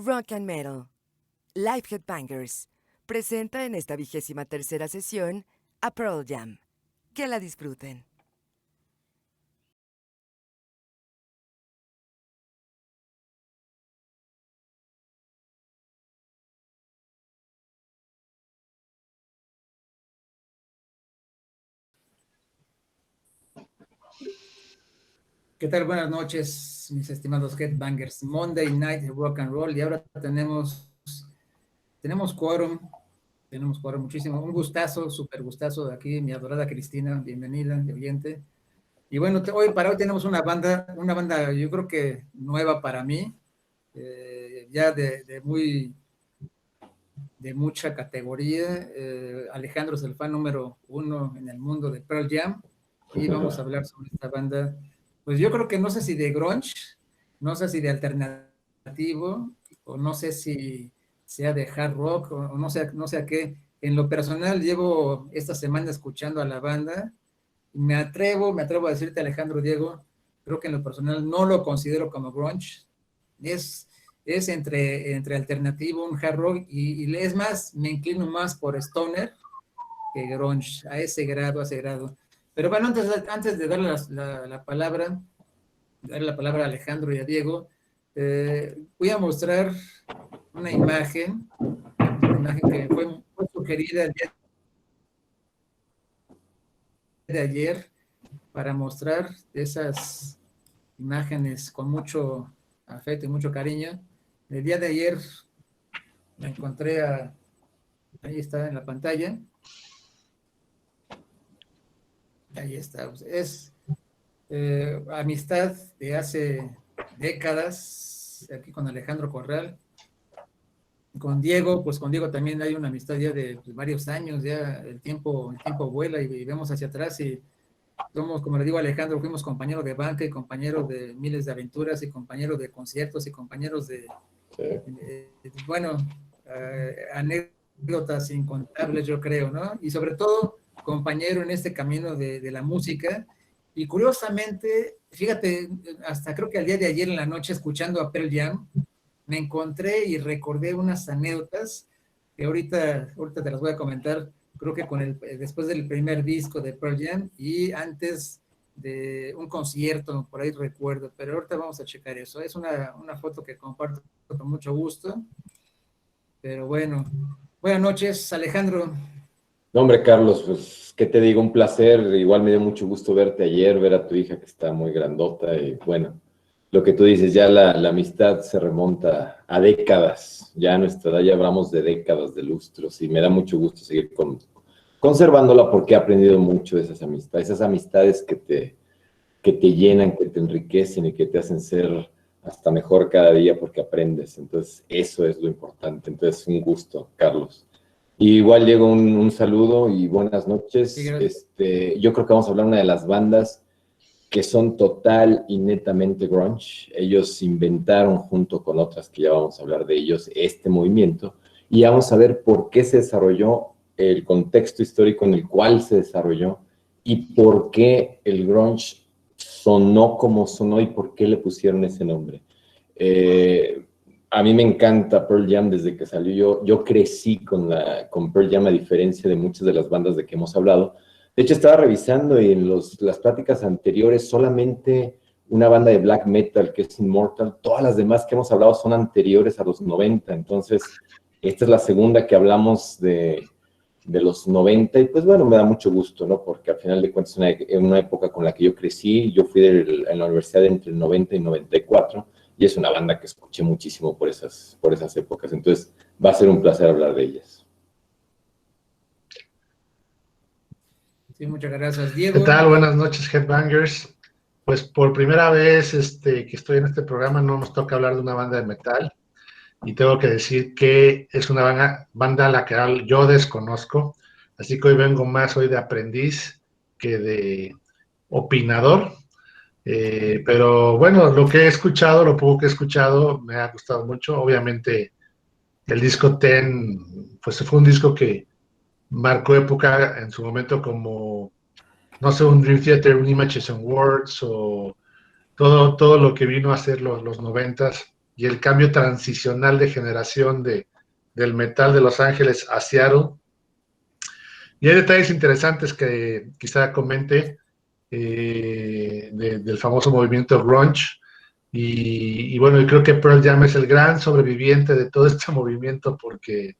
Rock and Metal, Live Headbangers, presenta en esta 23ª sesión a Pearl Jam. Que la disfruten. ¿Qué tal? Buenas noches, mis estimados Headbangers. Monday Night Rock and Roll. Y ahora tenemos quórum. Tenemos quórum muchísimo. Un gustazo, súper gustazo de aquí, mi adorada Cristina. Bienvenida, de oyente. Y bueno, hoy tenemos una banda yo creo que nueva para mí. Ya de mucha categoría. Alejandro es el fan número 1 en el mundo de Pearl Jam. Y vamos a hablar sobre esta banda. Pues yo creo que no sé si de grunge, no sé si de alternativo, o no sé si sea de hard rock, o no sé a qué. En lo personal llevo esta semana escuchando a la banda, y me atrevo a decirte, Alejandro, Diego, creo que en lo personal no lo considero como grunge. Es entre alternativo, un hard rock, y es más, me inclino más por stoner que grunge, a ese grado. Pero bueno, antes de darle la palabra a Alejandro y a Diego, voy a mostrar una imagen que fue sugerida el día de ayer para mostrar esas imágenes con mucho afecto y mucho cariño. El día de ayer me encontré ahí está en la pantalla. Ahí está. Es amistad de hace décadas, aquí con Alejandro Corral. Con Diego también hay una amistad ya de varios años, ya el tiempo vuela y vemos hacia atrás y somos, como le digo a Alejandro, fuimos compañeros de banca y compañeros de miles de aventuras y compañeros de conciertos y compañeros bueno, anécdotas incontables, yo creo, ¿no? Y sobre todo, compañero en este camino de la música. Y curiosamente, fíjate, hasta creo que al día de ayer en la noche, escuchando a Pearl Jam, me encontré y recordé unas anécdotas que ahorita te las voy a comentar, creo que después del primer disco de Pearl Jam y antes de un concierto, por ahí recuerdo, pero ahorita vamos a checar eso. Es una foto que comparto con mucho gusto. Pero bueno, buenas noches, Alejandro. No, hombre, Carlos, pues, ¿qué te digo? Un placer. Igual me dio mucho gusto verte ayer, ver a tu hija que está muy grandota. Y bueno, lo que tú dices, ya la amistad se remonta a décadas. Ya a nuestra edad ya hablamos de décadas, de lustros. Y me da mucho gusto seguir conservándola porque he aprendido mucho de esas amistades que te llenan, que te enriquecen y que te hacen ser hasta mejor cada día porque aprendes. Entonces, eso es lo importante. Entonces, un gusto, Carlos. Y igual Diego, un saludo y buenas noches. Sí, yo creo que vamos a hablar de una de las bandas que son total y netamente grunge. Ellos inventaron, junto con otras que ya vamos a hablar de ellos, este movimiento. Y vamos a ver por qué se desarrolló, el contexto histórico en el cual se desarrolló y por qué el grunge sonó como sonó y por qué le pusieron ese nombre. A mí me encanta Pearl Jam desde que salió. Yo crecí con Pearl Jam, a diferencia de muchas de las bandas de que hemos hablado. De hecho, estaba revisando y en las pláticas anteriores solamente una banda de black metal que es Immortal. Todas las demás que hemos hablado son anteriores a los 90. Entonces, esta es la segunda que hablamos de los 90, y pues bueno, me da mucho gusto, ¿no? Porque al final de cuentas es una época con la que yo crecí. Yo fui en la universidad entre el 90 y 94, y es una banda que escuché muchísimo por esas épocas. Entonces, va a ser un placer hablar de ellas. Sí, muchas gracias, Diego. ¿Qué tal? Buenas noches, Headbangers. Pues por primera vez que estoy en este programa no nos toca hablar de una banda de metal, y tengo que decir que es una banda a la que yo desconozco, así que hoy vengo más de aprendiz que de opinador. Pero bueno, lo que he escuchado, lo poco que he escuchado, me ha gustado mucho. Obviamente el disco Ten, pues fue un disco que marcó época en su momento, como, no sé, un Dream Theater, un Images and Words, o todo lo que vino a ser los 90s. y el cambio transicional de generación del metal de Los Ángeles a Seattle. Y hay detalles interesantes que quizá comente del famoso movimiento grunge. Y bueno, yo creo que Pearl Jam es el gran sobreviviente de todo este movimiento porque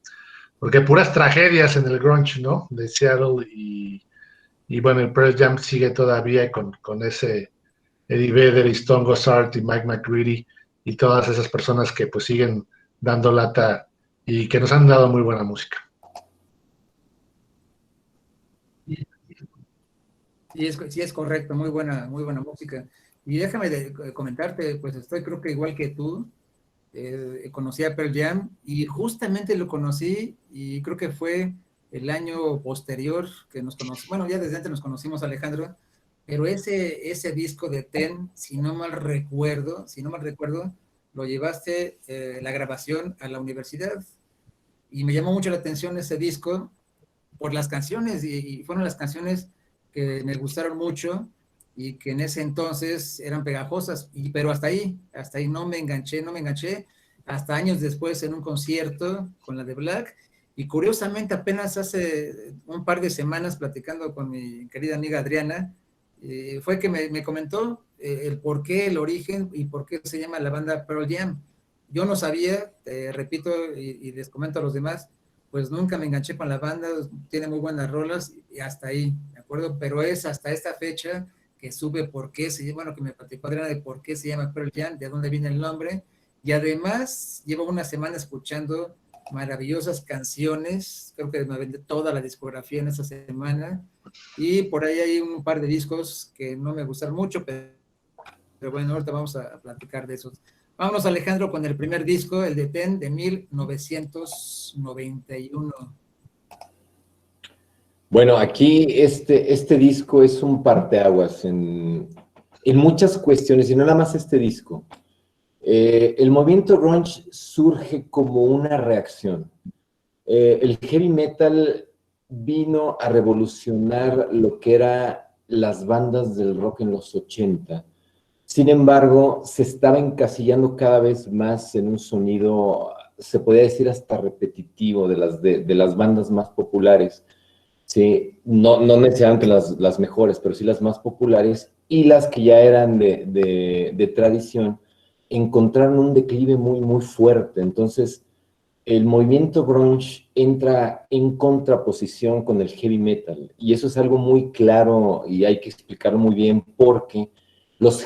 puras tragedias en el grunge, ¿no? De Seattle y bueno, el Pearl Jam sigue todavía con ese Eddie Vedder y Stone Gossard y Mike McCready y todas esas personas que pues siguen dando lata y que nos han dado muy buena música. Sí, es correcto, muy buena música. Y déjame comentarte, pues estoy creo que igual que tú, conocí a Pearl Jam y justamente lo conocí y creo que fue el año posterior que nos conocimos, bueno, ya desde antes nos conocimos, Alejandro, pero ese disco de Ten, si no mal recuerdo, lo llevaste la grabación a la universidad y me llamó mucho la atención ese disco por las canciones y fueron las canciones que me gustaron mucho y que en ese entonces eran pegajosas, pero hasta ahí no me enganché, hasta años después en un concierto con la de Black, y curiosamente apenas hace un par de semanas platicando con mi querida amiga Adriana, fue que me comentó el por qué, el origen y por qué se llama la banda Pearl Jam. Yo no sabía, repito y les comento a los demás, pues nunca me enganché con la banda, tiene muy buenas rolas y hasta ahí, ¿de acuerdo? Pero es hasta esta fecha que supe por qué se llama, bueno, que me platicó Adriana de por qué se llama Pearl Jam, de dónde viene el nombre, y además llevo una semana escuchando maravillosas canciones, creo que me vendí toda la discografía en esa semana, y por ahí hay un par de discos que no me gustaron mucho, pero bueno, ahorita vamos a platicar de esos. Vámonos, Alejandro, con el primer disco, el de Ten, de 1991. Bueno, aquí este disco es un parteaguas en muchas cuestiones, y no nada más este disco. El movimiento grunge surge como una reacción. El heavy metal vino a revolucionar lo que eran las bandas del rock en los 80. Sin embargo, se estaba encasillando cada vez más en un sonido, se podría decir hasta repetitivo, de las bandas más populares. Sí, no necesariamente las mejores, pero sí las más populares, y las que ya eran de tradición, encontraron un declive muy, muy fuerte. Entonces, el movimiento grunge entra en contraposición con el heavy metal, y eso es algo muy claro y hay que explicarlo muy bien, porque los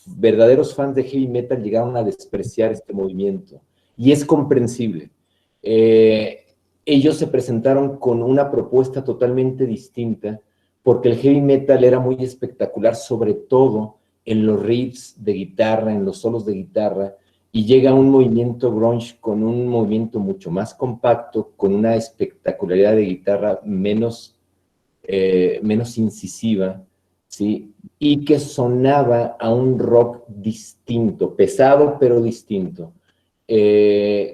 verdaderos fans de heavy metal llegaron a despreciar este movimiento, y es comprensible. Ellos se presentaron con una propuesta totalmente distinta, porque el heavy metal era muy espectacular, sobre todo en los riffs de guitarra, en los solos de guitarra, y llega un movimiento grunge con un movimiento mucho más compacto, con una espectacularidad de guitarra menos incisiva, ¿sí? Y que sonaba a un rock distinto, pesado pero distinto,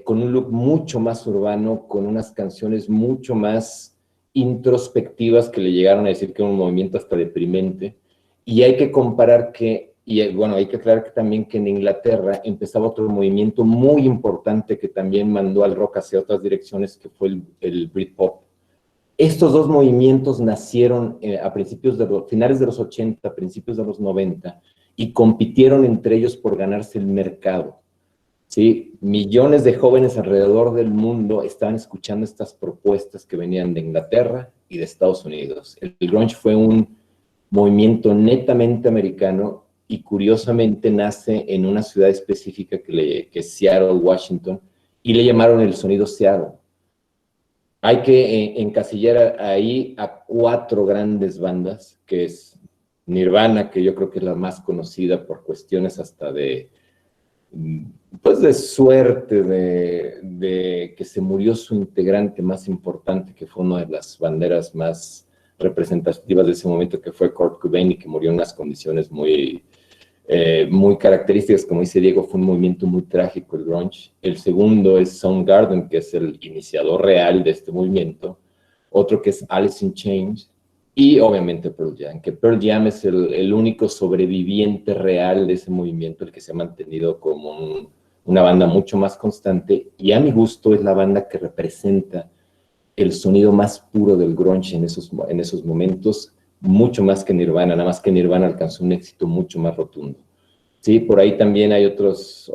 con un look mucho más urbano, con unas canciones mucho más introspectivas que le llegaron a decir que era un movimiento hasta deprimente. Y hay que comparar hay que aclarar que también que en Inglaterra empezaba otro movimiento muy importante que también mandó al rock hacia otras direcciones, que fue el Britpop. Estos dos movimientos nacieron a finales de los 80, principios de los 90, y compitieron entre ellos por ganarse el mercado. ¿Sí? Millones de jóvenes alrededor del mundo estaban escuchando estas propuestas que venían de Inglaterra y de Estados Unidos. El grunge fue un movimiento netamente americano, y curiosamente nace en una ciudad específica que es Seattle, Washington, y le llamaron el sonido Seattle. Hay que encasillar ahí a 4 grandes bandas, que es Nirvana, que yo creo que es la más conocida por cuestiones hasta de suerte, de que se murió su integrante más importante, que fue una de las banderas más representativas de ese momento, que fue Kurt Cobain, y que murió en unas condiciones muy características. Como dice Diego, fue un movimiento muy trágico el grunge. El segundo es Soundgarden, que es el iniciador real de este movimiento. Otro que es Alice in Chains, y obviamente Pearl Jam, que Pearl Jam es el único sobreviviente real de ese movimiento, el que se ha mantenido como una banda mucho más constante, y a mi gusto es la banda que representa el sonido más puro del grunge en esos momentos, mucho más que Nirvana, nada más que Nirvana alcanzó un éxito mucho más rotundo. Sí, por ahí también hay otras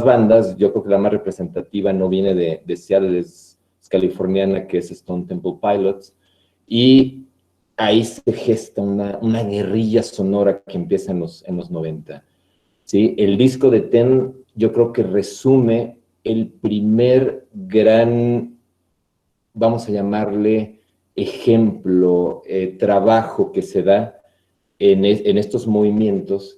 bandas. Yo creo que la más representativa no viene de Seattle, es californiana, que es Stone Temple Pilots, y ahí se gesta una guerrilla sonora que empieza en los 90. ¿Sí? El disco de Ten yo creo que resume el primer gran, vamos a llamarle, ejemplo, trabajo que se da en estos movimientos.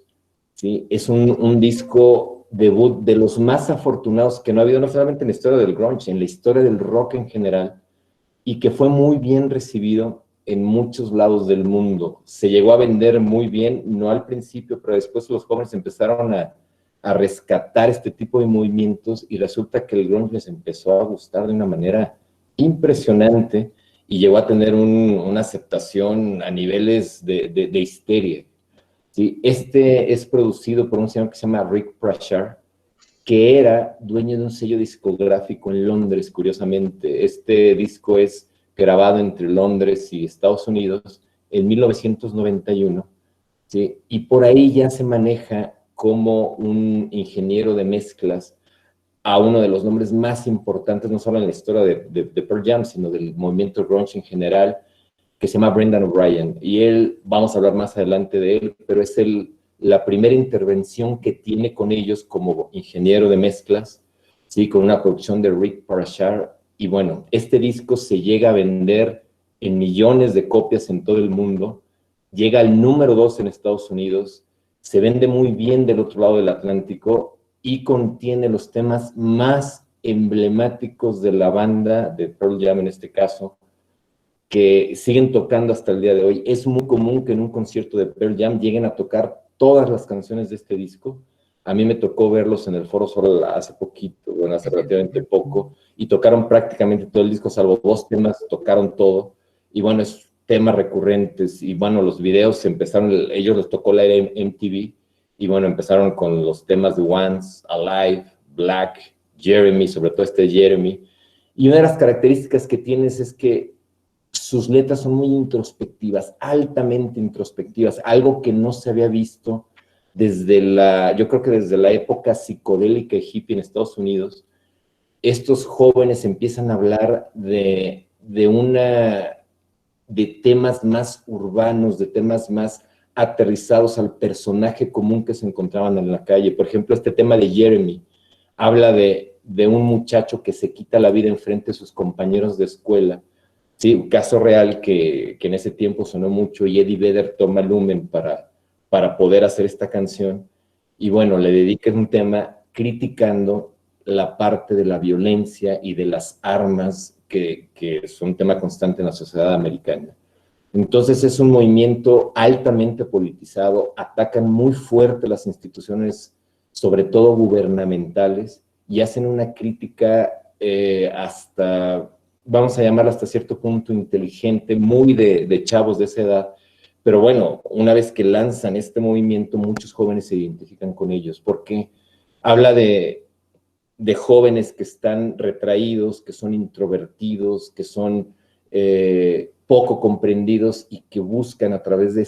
¿Sí? Es un disco debut de los más afortunados que no ha habido, no solamente en la historia del grunge, en la historia del rock en general, y que fue muy bien recibido en muchos lados del mundo. Se llegó a vender muy bien, no al principio, pero después los jóvenes empezaron a rescatar este tipo de movimientos, y resulta que el grunge les empezó a gustar de una manera impresionante y llegó a tener una aceptación a niveles de histeria. ¿Sí? Este es producido por un señor que se llama Rick Pritchard, que era dueño de un sello discográfico en Londres, curiosamente. Este disco es grabado entre Londres y Estados Unidos en 1991, ¿sí? Y por ahí ya se maneja como un ingeniero de mezclas a uno de los nombres más importantes, no solo en la historia de Pearl Jam, sino del movimiento grunge en general, que se llama Brendan O'Brien. Y él, vamos a hablar más adelante de él, pero es la primera intervención que tiene con ellos como ingeniero de mezclas, ¿sí? Con una producción de Rick Parashar. Y bueno, este disco se llega a vender en millones de copias en todo el mundo, llega al número 2 en Estados Unidos, se vende muy bien del otro lado del Atlántico y contiene los temas más emblemáticos de la banda, de Pearl Jam en este caso, que siguen tocando hasta el día de hoy. Es muy común que en un concierto de Pearl Jam lleguen a tocar todas las canciones de este disco. A mí me tocó verlos en el Foro Sol hace poquito, bueno, hace relativamente poco, y tocaron prácticamente todo el disco, salvo 2 temas, tocaron todo. Y bueno, es temas recurrentes, y bueno, los videos empezaron, ellos les tocó la era MTV, y bueno, empezaron con los temas de Once, Alive, Black, Jeremy, sobre todo este Jeremy. Y una de las características que tienes es que sus letras son muy introspectivas, altamente introspectivas, algo que no se había visto yo creo que desde la época psicodélica y hippie en Estados Unidos. Estos jóvenes empiezan a hablar de temas más urbanos, de temas más aterrizados al personaje común que se encontraban en la calle. Por ejemplo, este tema de Jeremy habla de un muchacho que se quita la vida enfrente de sus compañeros de escuela. Sí, un caso real que en ese tiempo sonó mucho, y Eddie Vedder toma Lumen para poder hacer esta canción. Y bueno, le dedica un tema criticando la parte de la violencia y de las armas, que son un tema constante en la sociedad americana. Entonces es un movimiento altamente politizado, atacan muy fuerte las instituciones, sobre todo gubernamentales, y hacen una crítica hasta, vamos a llamarla hasta cierto punto inteligente, muy de chavos de esa edad. Pero bueno, una vez que lanzan este movimiento, muchos jóvenes se identifican con ellos, porque habla de jóvenes que están retraídos, que son introvertidos, que son poco comprendidos, y que buscan a través de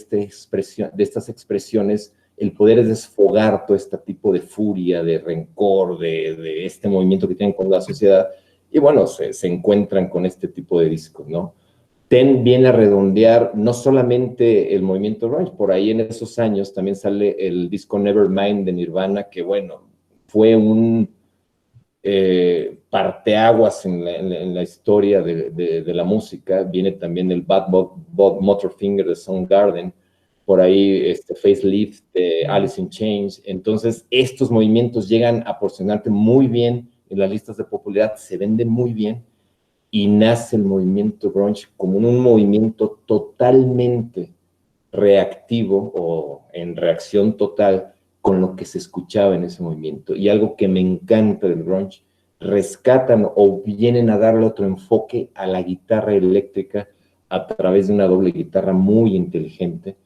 estas expresiones el poder desfogar todo este tipo de furia, de rencor, de este movimiento que tienen con la sociedad. Y bueno, se encuentran con este tipo de discos, ¿no? Ten viene a redondear no solamente el movimiento grunge, por ahí en esos años también sale el disco Nevermind de Nirvana, que bueno, fue un parteaguas en la historia de la música. Viene también el Bad Motorfinger de Soundgarden, por ahí Facelift de Alice in Chains. Entonces estos movimientos llegan a posicionarte muy bien en las listas de popularidad, se venden muy bien, y nace el movimiento grunge como un movimiento totalmente reactivo o en reacción total con lo que se escuchaba en ese movimiento. Y algo que me encanta del grunge, rescatan o vienen a darle otro enfoque a la guitarra eléctrica, a través de una doble guitarra muy inteligente,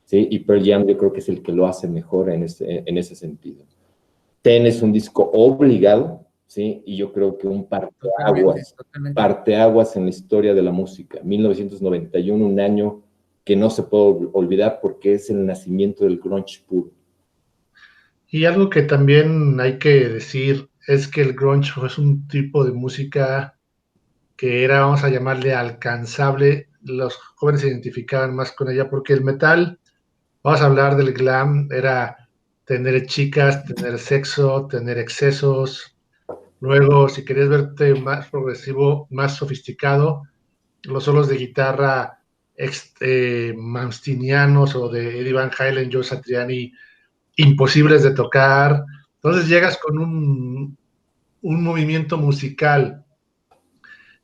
¿sí? Y Pearl Jam yo creo que es el que lo hace mejor en ese sentido. Ten es un disco obligado, ¿sí? Y yo creo que un parteaguas en la historia de la música. 1991, un año que no se puede olvidar porque es el nacimiento del grunge puro. Y algo que también hay que decir es que el grunge es un tipo de música que era, vamos a llamarle, alcanzable. Los jóvenes se identificaban más con ella porque el metal, vamos a hablar del glam, era tener chicas, tener sexo, tener excesos. Luego, si querías verte más progresivo, más sofisticado, los solos de guitarra manstinianos o de Eddie Van Halen, Joe Satriani, imposibles de tocar. Entonces llegas con un movimiento musical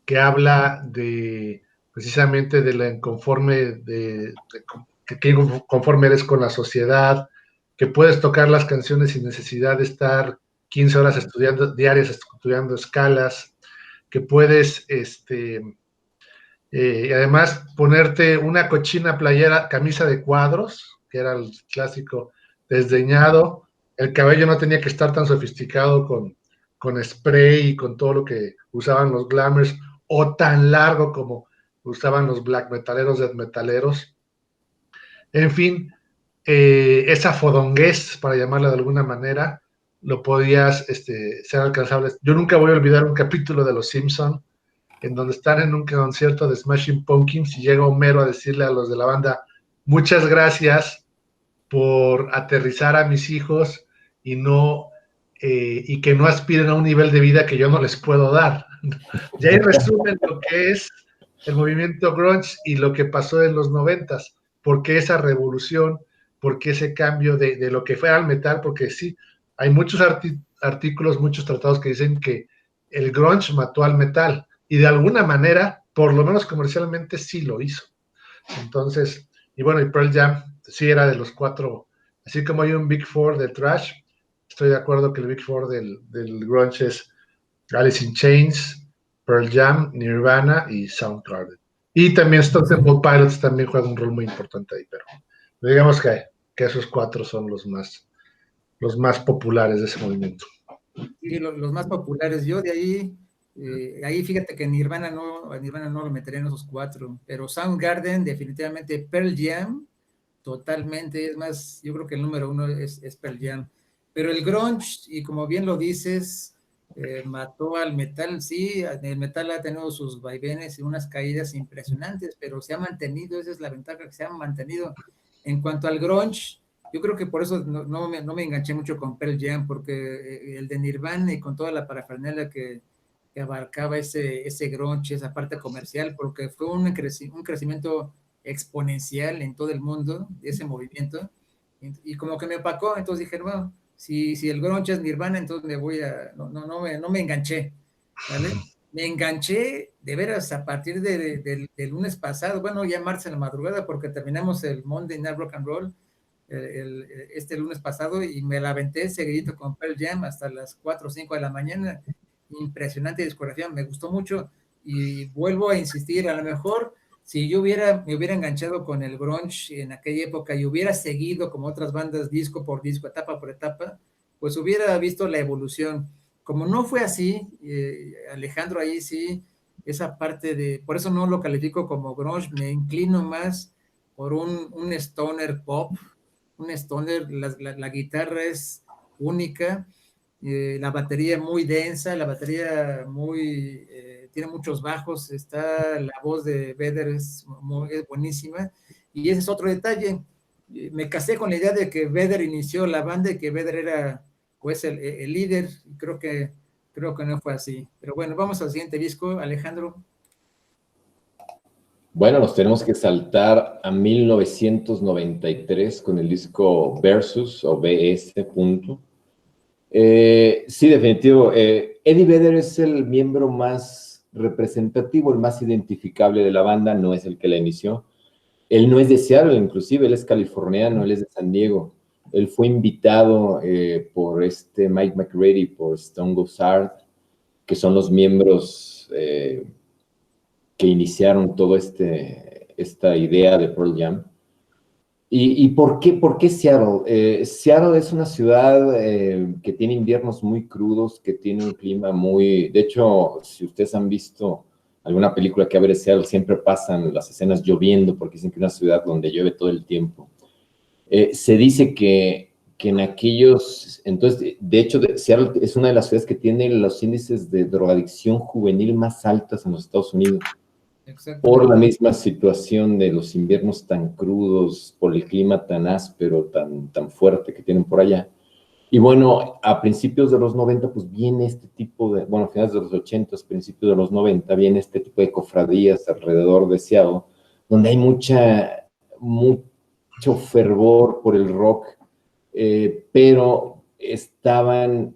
que habla de precisamente de la inconforme, que conforme eres con la sociedad, que puedes tocar las canciones sin necesidad de estar 15 horas diarias estudiando escalas, que puedes, además, ponerte una cochina playera, camisa de cuadros, que era el clásico desdeñado, el cabello no tenía que estar tan sofisticado con spray y con todo lo que usaban los glamers, o tan largo como usaban los black metaleros, death metaleros. En fin, esa fodonguez, para llamarla de alguna manera, lo podías ser alcanzable. Yo nunca voy a olvidar un capítulo de Los Simpson en donde están en un concierto de Smashing Pumpkins y llega Homero a decirle a los de la banda, muchas gracias por aterrizar a mis hijos y y que no aspiren a un nivel de vida que yo no les puedo dar. Y ahí resumen lo que es el movimiento grunge y lo que pasó en los 90s, por qué esa revolución, por qué ese cambio de lo que fuera el metal, porque sí, hay muchos artículos, muchos tratados que dicen que el grunge mató al metal, y de alguna manera, por lo menos comercialmente, sí lo hizo. Entonces, y bueno, y Pearl Jam sí era de los 4, así como hay un Big Four de thrash, estoy de acuerdo que el Big Four del grunge es Alice in Chains, Pearl Jam, Nirvana y Soundgarden. Y también Stone Temple Pilots también juega un rol muy importante ahí, pero digamos que esos 4 son los más populares de ese movimiento. Sí, los más populares. Yo de ahí fíjate que Nirvana no lo metería en esos 4, pero Soundgarden definitivamente, Pearl Jam totalmente, es más, yo creo que el número 1 es Pearl Jam. Pero el grunge, y como bien lo dices, mató al metal. Sí, el metal ha tenido sus vaivenes y unas caídas impresionantes, pero se ha mantenido, esa es la ventaja, que se ha mantenido. En cuanto al grunge, yo creo que por eso no me enganché mucho con Pearl Jam, porque el de Nirvana y con toda la parafernalia que abarcaba ese grunge, esa parte comercial, porque fue un crecimiento exponencial en todo el mundo de ese movimiento, y como que me opacó. Entonces dije, bueno, si el grunge es Nirvana, entonces no me enganché, ¿vale? Me enganché de veras a partir del lunes pasado, bueno, ya martes en la madrugada, porque terminamos el Monday Night Rock and Roll este lunes pasado, y me la aventé seguidito con Pearl Jam hasta las 4 o 5 de la mañana. Impresionante discografía, me gustó mucho, y vuelvo a insistir, a lo mejor si yo me hubiera enganchado con el grunge en aquella época y hubiera seguido como otras bandas disco por disco, etapa por etapa, pues hubiera visto la evolución. Como no fue así, Alejandro, ahí sí, esa parte por eso no lo califico como grunge, me inclino más por un stoner pop, un stoner, la guitarra es única, la batería muy densa, la batería tiene muchos bajos, la voz de Vedder es buenísima, y ese es otro detalle. Me casé con la idea de que Vedder inició la banda y que Vedder era pues el líder, y creo que no fue así. Pero bueno, vamos al siguiente disco, Alejandro. Bueno, nos tenemos que saltar a 1993 con el disco Versus o BS. Sí, definitivo. Eddie Vedder es el miembro más representativo, el más identificable de la banda, no es el que la inició. Él no es de Seattle, inclusive, él es californiano, él es de San Diego. Él fue invitado por Mike McReady, por Stone Gossard, que son los miembros que iniciaron toda esta idea de Pearl Jam. ¿Y por qué Seattle? Seattle es una ciudad que tiene inviernos muy crudos, que tiene un clima muy... De hecho, si ustedes han visto alguna película que abre Seattle, siempre pasan las escenas lloviendo, porque dicen que es una ciudad donde llueve todo el tiempo. Se dice que en aquellos... Entonces, de hecho, Seattle es una de las ciudades que tiene los índices de drogadicción juvenil más altos en los Estados Unidos. Por la misma situación de los inviernos tan crudos, por el clima tan áspero, tan fuerte que tienen por allá. Y bueno, a principios de los 90, pues viene este tipo de, bueno, a finales de los 80, principios de los 90, viene este tipo de cofradías alrededor de Seattle, donde hay mucho fervor por el rock, pero estaban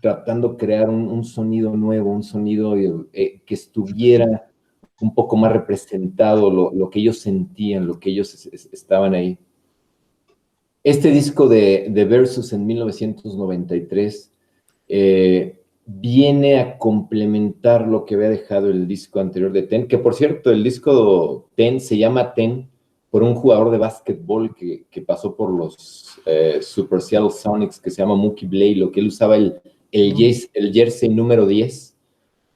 tratando de crear un sonido nuevo, un sonido que estuviera un poco más representado lo que ellos sentían, lo que ellos estaban ahí. Este disco de Versus en 1993 viene a complementar lo que había dejado el disco anterior de Ten, que por cierto, el disco Ten se llama Ten por un jugador de básquetbol que pasó por los Super Seattle Sonics, que se llama Mookie Blaylock, que él usaba el jersey número 10.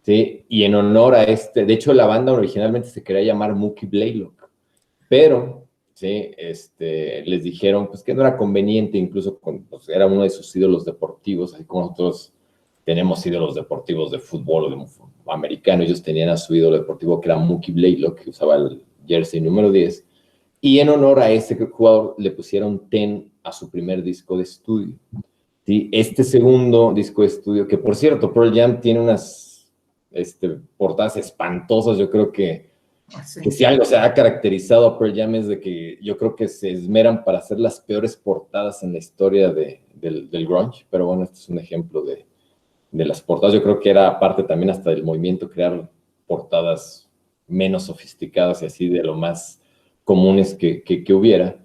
¿Sí? Y en honor a de hecho la banda originalmente se quería llamar Mookie Blaylock, pero ¿sí? Les dijeron pues que no era conveniente, incluso pues, era uno de sus ídolos deportivos, así como nosotros tenemos ídolos deportivos de fútbol o de americano, ellos tenían a su ídolo deportivo que era Mookie Blaylock, que usaba el jersey número 10, y en honor a ese jugador le pusieron Ten a su primer disco de estudio. ¿Sí? Este segundo disco de estudio, que por cierto, Pearl Jam tiene unas portadas espantosas. Yo creo que si algo se ha caracterizado a Pearl Jam es de que yo creo que se esmeran para hacer las peores portadas en la historia del grunge, pero bueno, este es un ejemplo de las portadas. Yo creo que era parte también hasta del movimiento crear portadas menos sofisticadas y así de lo más comunes que hubiera.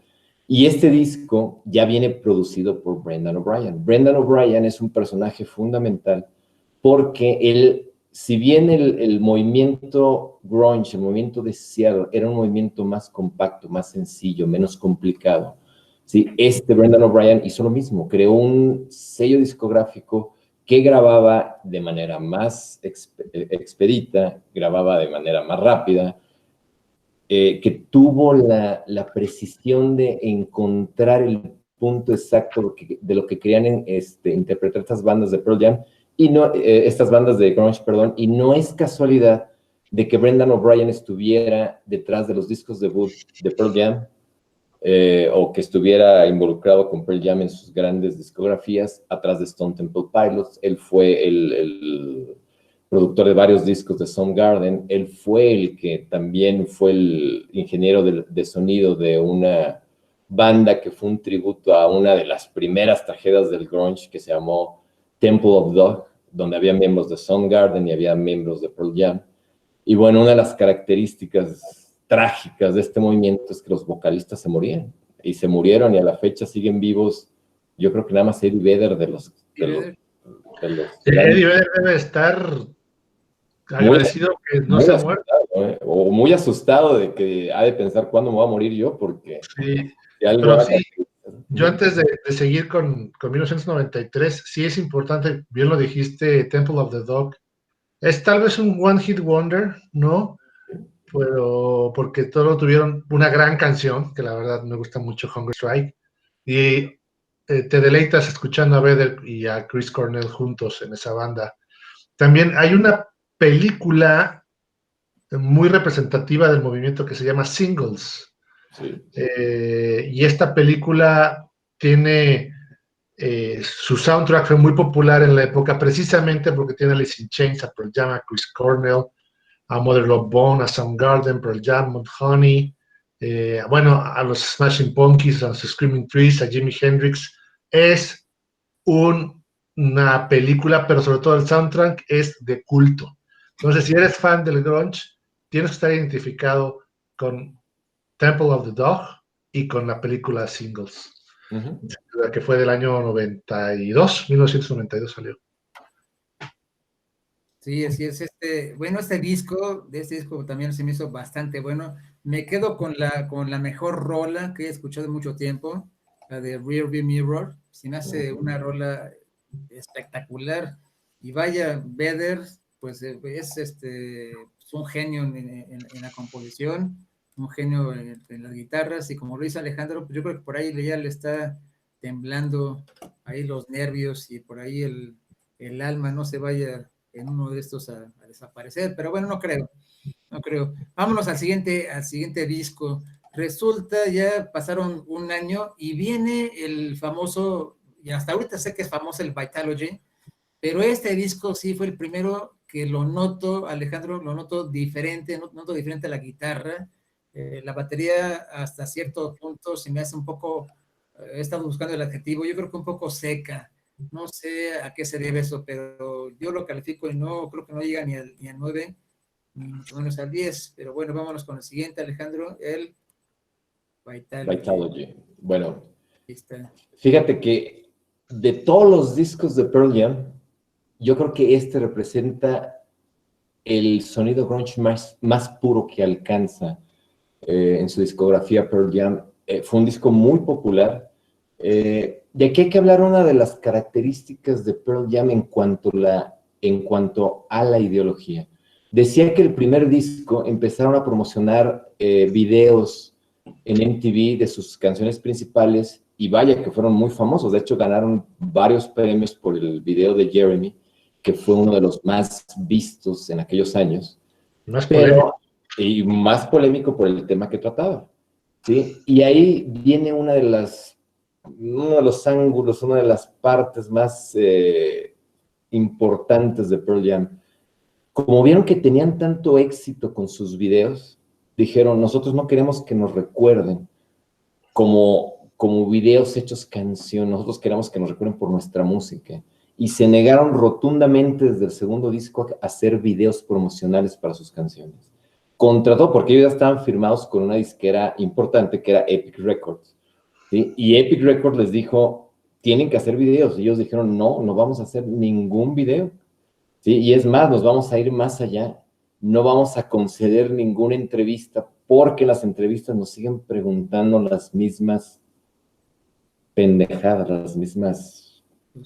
Y este disco ya viene producido por Brendan O'Brien. Brendan O'Brien es un personaje fundamental porque él, si bien el movimiento grunge, el movimiento de Seattle, era un movimiento más compacto, más sencillo, menos complicado, ¿sí? Brendan O'Brien hizo lo mismo, creó un sello discográfico que grababa de manera más expedita, grababa de manera más rápida, que tuvo la precisión de encontrar el punto exacto de lo que querían interpretar estas bandas de Pearl Jam, y no, estas bandas de grunge, perdón, y no es casualidad de que Brendan O'Brien estuviera detrás de los discos debut de Pearl Jam, o que estuviera involucrado con Pearl Jam en sus grandes discografías, atrás de Stone Temple Pilots. Él fue el productor de varios discos de Soundgarden. Él fue el que también fue el ingeniero de sonido de una banda que fue un tributo a una de las primeras tragedias del grunge que se llamó Temple of Dog, donde había miembros de Soundgarden y había miembros de Pearl Jam. Y bueno, una de las características trágicas de este movimiento es que los vocalistas se morían, y se murieron, y a la fecha siguen vivos. Yo creo que nada más Eddie Vedder de los Eddie Vedder debe estar agradecido que no se ha muerto. O muy asustado de que ha de pensar cuándo me voy a morir yo, porque sí, algo pero sí, yo antes de seguir con 1993, sí es importante, bien lo dijiste, Temple of the Dog, es tal vez un one hit wonder, ¿no? Pero porque todos tuvieron una gran canción, que la verdad me gusta mucho, Hunger Strike, y te deleitas escuchando a Vedder y a Chris Cornell juntos en esa banda. También hay una película muy representativa del movimiento que se llama Singles. Sí. Y esta película tiene su soundtrack, fue muy popular en la época precisamente porque tiene a Alice in Chains, a Pearl Jam, a Chris Cornell, a Mother Love Bone, a Soundgarden, Pearl Jam, Mudhoney, bueno, a los Smashing Pumpkins, a los Screaming Trees, a Jimi Hendrix. Es una película, pero sobre todo el soundtrack es de culto. Entonces, si eres fan del grunge, tienes que estar identificado con Temple of the Dog y con la película Singles, que fue del año 1992 salió. Sí, así es. Bueno, de este disco también se me hizo bastante bueno. Me quedo con la mejor rola que he escuchado en mucho tiempo, la de Rear View Mirror. Se me hace una rola espectacular. Y vaya, Vedder, pues es un genio en la composición, un genio en las guitarras. Y como lo dice Alejandro, pues yo creo que por ahí ya le está temblando ahí los nervios y por ahí el alma no se vaya en uno de estos a desaparecer, pero bueno, no creo, no creo. Vámonos al siguiente disco. Resulta, ya pasaron un año y viene el famoso, y hasta ahorita sé que es famoso el Vitalogy, pero este disco sí fue el primero que lo noto, Alejandro, lo noto diferente, noto diferente a la guitarra. La batería hasta cierto punto se me hace un poco, he estado buscando el adjetivo, yo creo que un poco seca. No sé a qué se debe eso, pero yo lo califico y no, creo que no llega ni al 9, ni mucho menos al 10. Pero bueno, vámonos con el siguiente, Alejandro, el Vitalogy. Vitalogy. Bueno, Ahí está. fíjate que de todos los discos de Pearl Jam, yo creo que este representa el sonido grunge más puro que alcanza en su discografía Pearl Jam. Fue un disco muy popular. Y aquí hay que hablar una de las características de Pearl Jam en cuanto a la ideología. Decía que el primer disco empezaron a promocionar videos en MTV de sus canciones principales y vaya que fueron muy famosos. De hecho, ganaron varios premios por el video de Jeremy, que fue uno de los más vistos en aquellos años. Más polémico. Pero, y más polémico por el tema que trataba, ¿sí? Y ahí viene uno de los ángulos, una de las partes más importantes de Pearl Jam. Como vieron que tenían tanto éxito con sus videos, dijeron, nosotros no queremos que nos recuerden como videos hechos canción, nosotros queremos que nos recuerden por nuestra música. Y se negaron rotundamente desde el segundo disco a hacer videos promocionales para sus canciones. Contra todo, porque ellos ya estaban firmados con una disquera importante que era Epic Records, ¿sí? Y Epic Records les dijo, tienen que hacer videos. Y ellos dijeron, no vamos a hacer ningún video, ¿sí? Y es más, nos vamos a ir más allá. No vamos a conceder ninguna entrevista porque las entrevistas nos siguen preguntando las mismas pendejadas, las mismas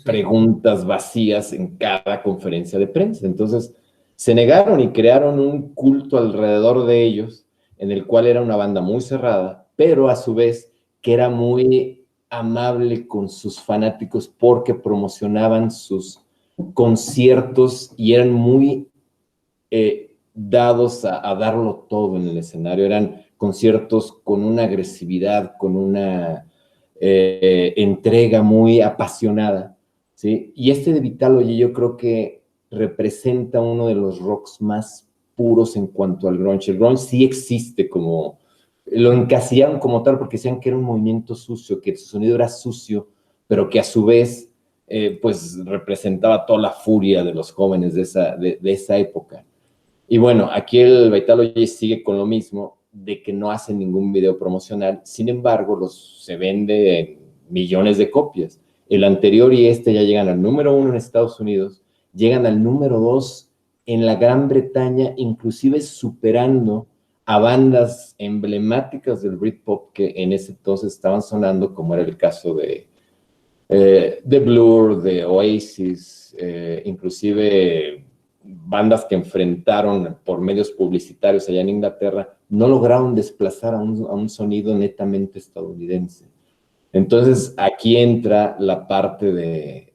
preguntas vacías en cada conferencia de prensa. Entonces, se negaron y crearon un culto alrededor de ellos, en el cual era una banda muy cerrada, pero a su vez que era muy amable con sus fanáticos porque promocionaban sus conciertos y eran muy dados a darlo todo en el escenario. Eran conciertos con una agresividad, con una entrega muy apasionada, ¿sí? Y este de Vitalogy yo creo que representa uno de los rocks más puros en cuanto al grunge. El grunge sí existe como, lo encasillaron como tal porque decían que era un movimiento sucio, que su sonido era sucio, pero que a su vez pues representaba toda la furia de los jóvenes de esa época. Y bueno, aquí el Vitalogy sigue con lo mismo, de que no hacen ningún video promocional, sin embargo, se vende en millones de copias. El anterior y este ya llegan al número 1 en Estados Unidos, llegan al número 2 en la Gran Bretaña, inclusive superando a bandas emblemáticas del Britpop que en ese entonces estaban sonando, como era el caso de Blur, de Oasis, inclusive bandas que enfrentaron por medios publicitarios allá en Inglaterra, no lograron desplazar a un sonido netamente estadounidense. Entonces, aquí entra la parte de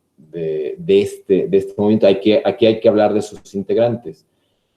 este movimiento. Aquí hay que hablar de sus integrantes.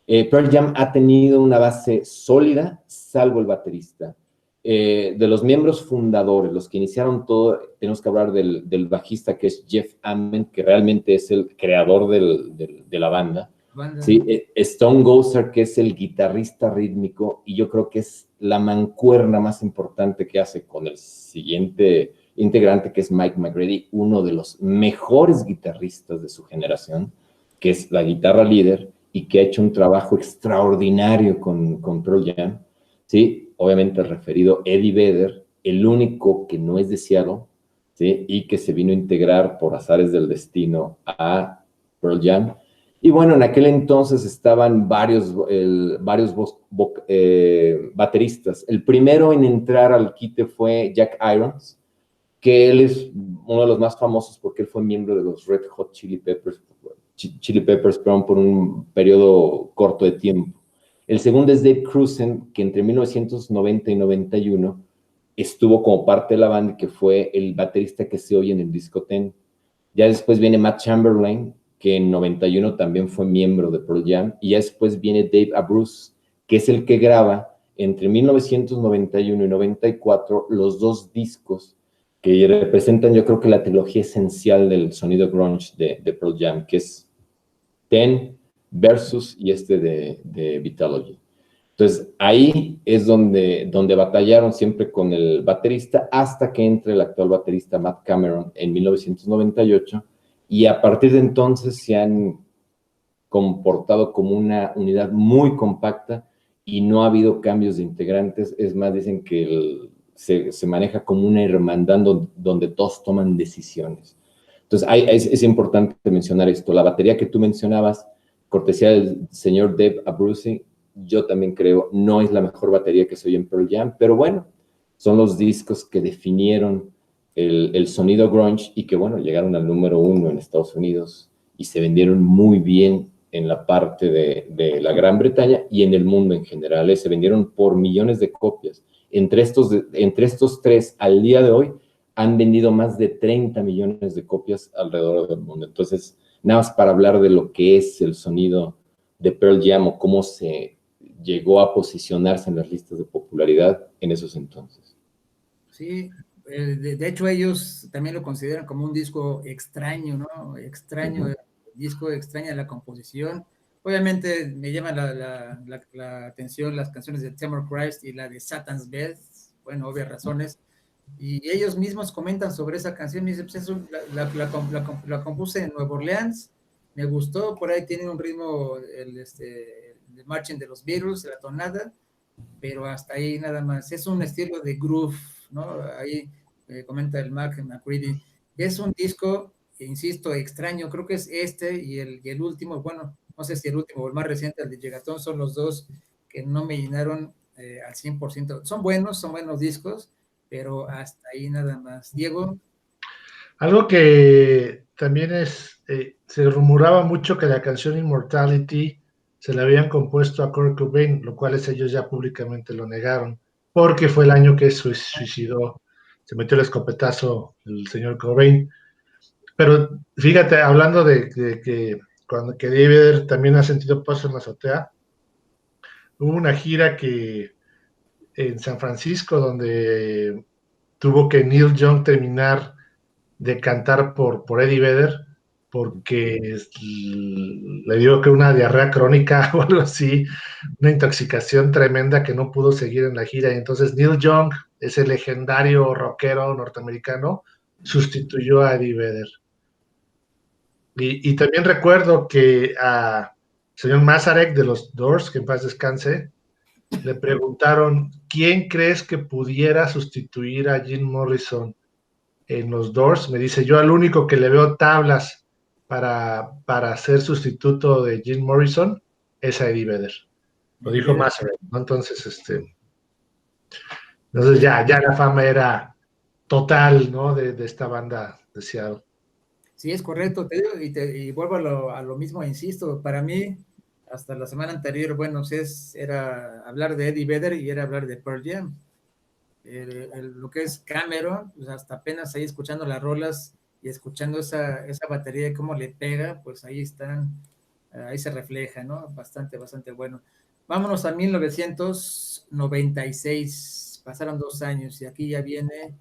Pearl Jam ha tenido una base sólida, salvo el baterista. De los miembros fundadores, los que iniciaron todo, tenemos que hablar del bajista, que es Jeff Ament, que realmente es el creador de la banda. Sí, Stone Gossard, que es el guitarrista rítmico, y yo creo que es la mancuerna más importante que hace con el siguiente integrante, que es Mike McGrady, uno de los mejores guitarristas de su generación, que es la guitarra líder, y que ha hecho un trabajo extraordinario con Pearl Jam, ¿sí? Obviamente el referido Eddie Vedder, el único que no es de Seattle, ¿sí? Y que se vino a integrar por azares del destino a Pearl Jam. Y bueno, en aquel entonces estaban varios bateristas. El primero en entrar al quite fue Jack Irons, que él es uno de los más famosos porque él fue miembro de los Red Hot Chili Peppers, perdón, por un periodo corto de tiempo. El segundo es Dave Krusen, que entre 1990 y 91 estuvo como parte de la banda, que fue el baterista que se oye en el disco Ten. Ya después viene Matt Chamberlain, que en 91 también fue miembro de Pearl Jam, y ya después viene Dave Abruce, que es el que graba entre 1991 y 94 los dos discos que representan, yo creo que la trilogía esencial del sonido grunge de Pearl Jam, que es Ten, Versus y de Vitalogy. Entonces, ahí es donde batallaron siempre con el baterista hasta que entre el actual baterista Matt Cameron en 1998, y a partir de entonces se han comportado como una unidad muy compacta y no ha habido cambios de integrantes. Es más, dicen que se maneja como una hermandad donde todos toman decisiones. Entonces, es importante mencionar esto. La batería que tú mencionabas, cortesía del señor Dave Abruce, yo también creo, no es la mejor batería que se oye en Pearl Jam, pero bueno, son los discos que definieron el sonido grunge y que, bueno, llegaron al número 1 en Estados Unidos y se vendieron muy bien en la parte de la Gran Bretaña y en el mundo en general. Se vendieron por millones de copias. Entre estos tres, al día de hoy, han vendido más de 30 millones de copias alrededor del mundo. Entonces, nada más para hablar de lo que es el sonido de Pearl Jam o cómo se llegó a posicionarse en las listas de popularidad en esos entonces. Sí, de hecho ellos también lo consideran como un disco extraño, ¿no? Extraño, disco extraña la composición. Obviamente me llaman la atención las canciones de Temor Christ y la de Satan's Bed, bueno, obvias razones. Y ellos mismos comentan sobre esa canción y dicen, pues eso, la compuse en Nueva Orleans, me gustó, por ahí tiene un ritmo, el marching de los Beatles, la tonada, pero hasta ahí nada más. Es un estilo de groove, ¿no? Ahí comenta el Mac McCready. Es un disco, insisto, extraño, creo que es y el último, bueno, no sé si el último o el más reciente, el de Llegatón, son los dos que no me llenaron al 100%. Son buenos discos, pero hasta ahí nada más. Diego. Algo que también se rumoraba mucho que la canción Immortality se la habían compuesto a Kurt Cobain, lo cual ellos ya públicamente lo negaron, porque fue el año que suicidó, se metió el escopetazo el señor Cobain. Pero fíjate, hablando de que cuando que David también ha sentido paso en la azotea, hubo una gira en San Francisco donde tuvo que Neil Young terminar de cantar por Eddie Vedder porque le dio que una diarrea crónica o algo así, una intoxicación tremenda que no pudo seguir en la gira. Y entonces Neil Young, ese legendario rockero norteamericano, sustituyó a Eddie Vedder. Y también recuerdo que a señor Mazarek de los Doors, que en paz descanse, le preguntaron, ¿quién crees que pudiera sustituir a Jim Morrison en los Doors? Me dice, yo al único que le veo tablas para ser sustituto de Jim Morrison es a Eddie Vedder. Lo dijo Mazarek, ¿no? Entonces, ya la fama era total, ¿no? De esta banda de Seattle. Sí, es correcto, te digo, y vuelvo a lo mismo, insisto, para mí, hasta la semana anterior, bueno, era hablar de Eddie Vedder y era hablar de Pearl Jam. Lo que es Cameron, pues hasta apenas ahí escuchando las rolas y escuchando esa batería y cómo le pega, pues ahí se refleja, ¿no? Bastante bueno. Vámonos a 1996, pasaron 2 años y aquí ya viene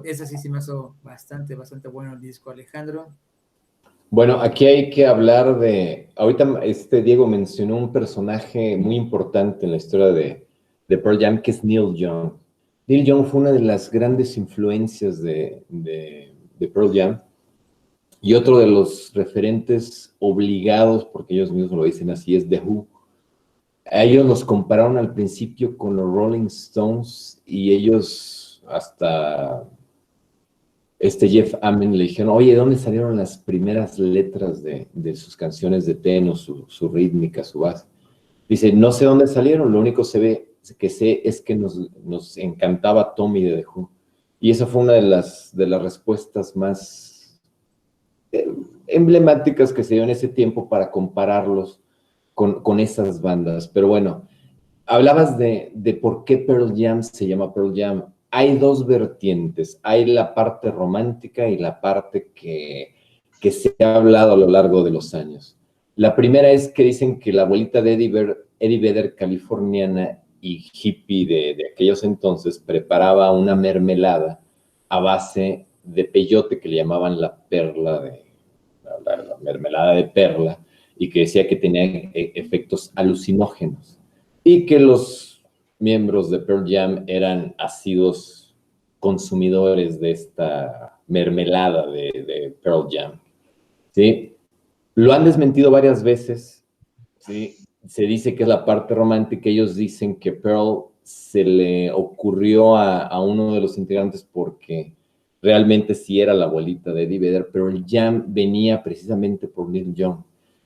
ese sí me hizo bastante bueno el disco, Alejandro. Bueno, aquí hay que hablar ahorita Diego mencionó un personaje muy importante en la historia de Pearl Jam, que es Neil Young. Neil Young fue una de las grandes influencias de Pearl Jam y otro de los referentes obligados, porque ellos mismos lo dicen así, es The Who. A ellos los compararon al principio con los Rolling Stones y ellos hasta Jeff Ament le dijeron, oye, ¿dónde salieron las primeras letras de sus canciones de Ten o su rítmica, su base? Dice, no sé dónde salieron, lo único que sé es que nos encantaba Tommy de The Who. Y esa fue una de las respuestas más emblemáticas que se dio en ese tiempo para compararlos con esas bandas. Pero bueno, hablabas de por qué Pearl Jam se llama Pearl Jam. Hay dos vertientes, hay la parte romántica y la parte que se ha hablado a lo largo de los años. La primera es que dicen que la abuelita de Eddie Vedder, californiana y hippie de aquellos entonces, preparaba una mermelada a base de peyote que le llamaban la mermelada de perla, y que decía que tenía efectos alucinógenos, y que los miembros de Pearl Jam eran asiduos consumidores de esta mermelada de Pearl Jam, ¿sí? Lo han desmentido varias veces, ¿sí? Se dice que es la parte romántica. Ellos dicen que Pearl se le ocurrió a uno de los integrantes porque realmente sí era la abuelita de Eddie Vedder, pero el Jam venía precisamente por Neil Young,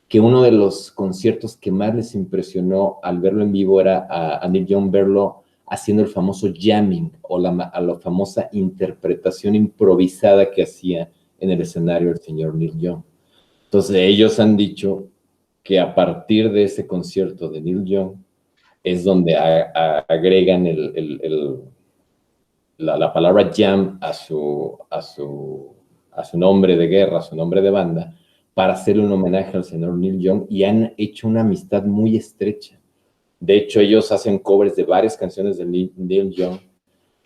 que uno de los conciertos que más les impresionó al verlo en vivo era a Neil Young verlo haciendo el famoso jamming o la famosa interpretación improvisada que hacía en el escenario el señor Neil Young. Entonces ellos han dicho que a partir de ese concierto de Neil Young es donde agregan la palabra jam a su nombre de guerra, a su nombre de banda, para hacerle un homenaje al señor Neil Young, y han hecho una amistad muy estrecha. De hecho, ellos hacen covers de varias canciones de Neil Young,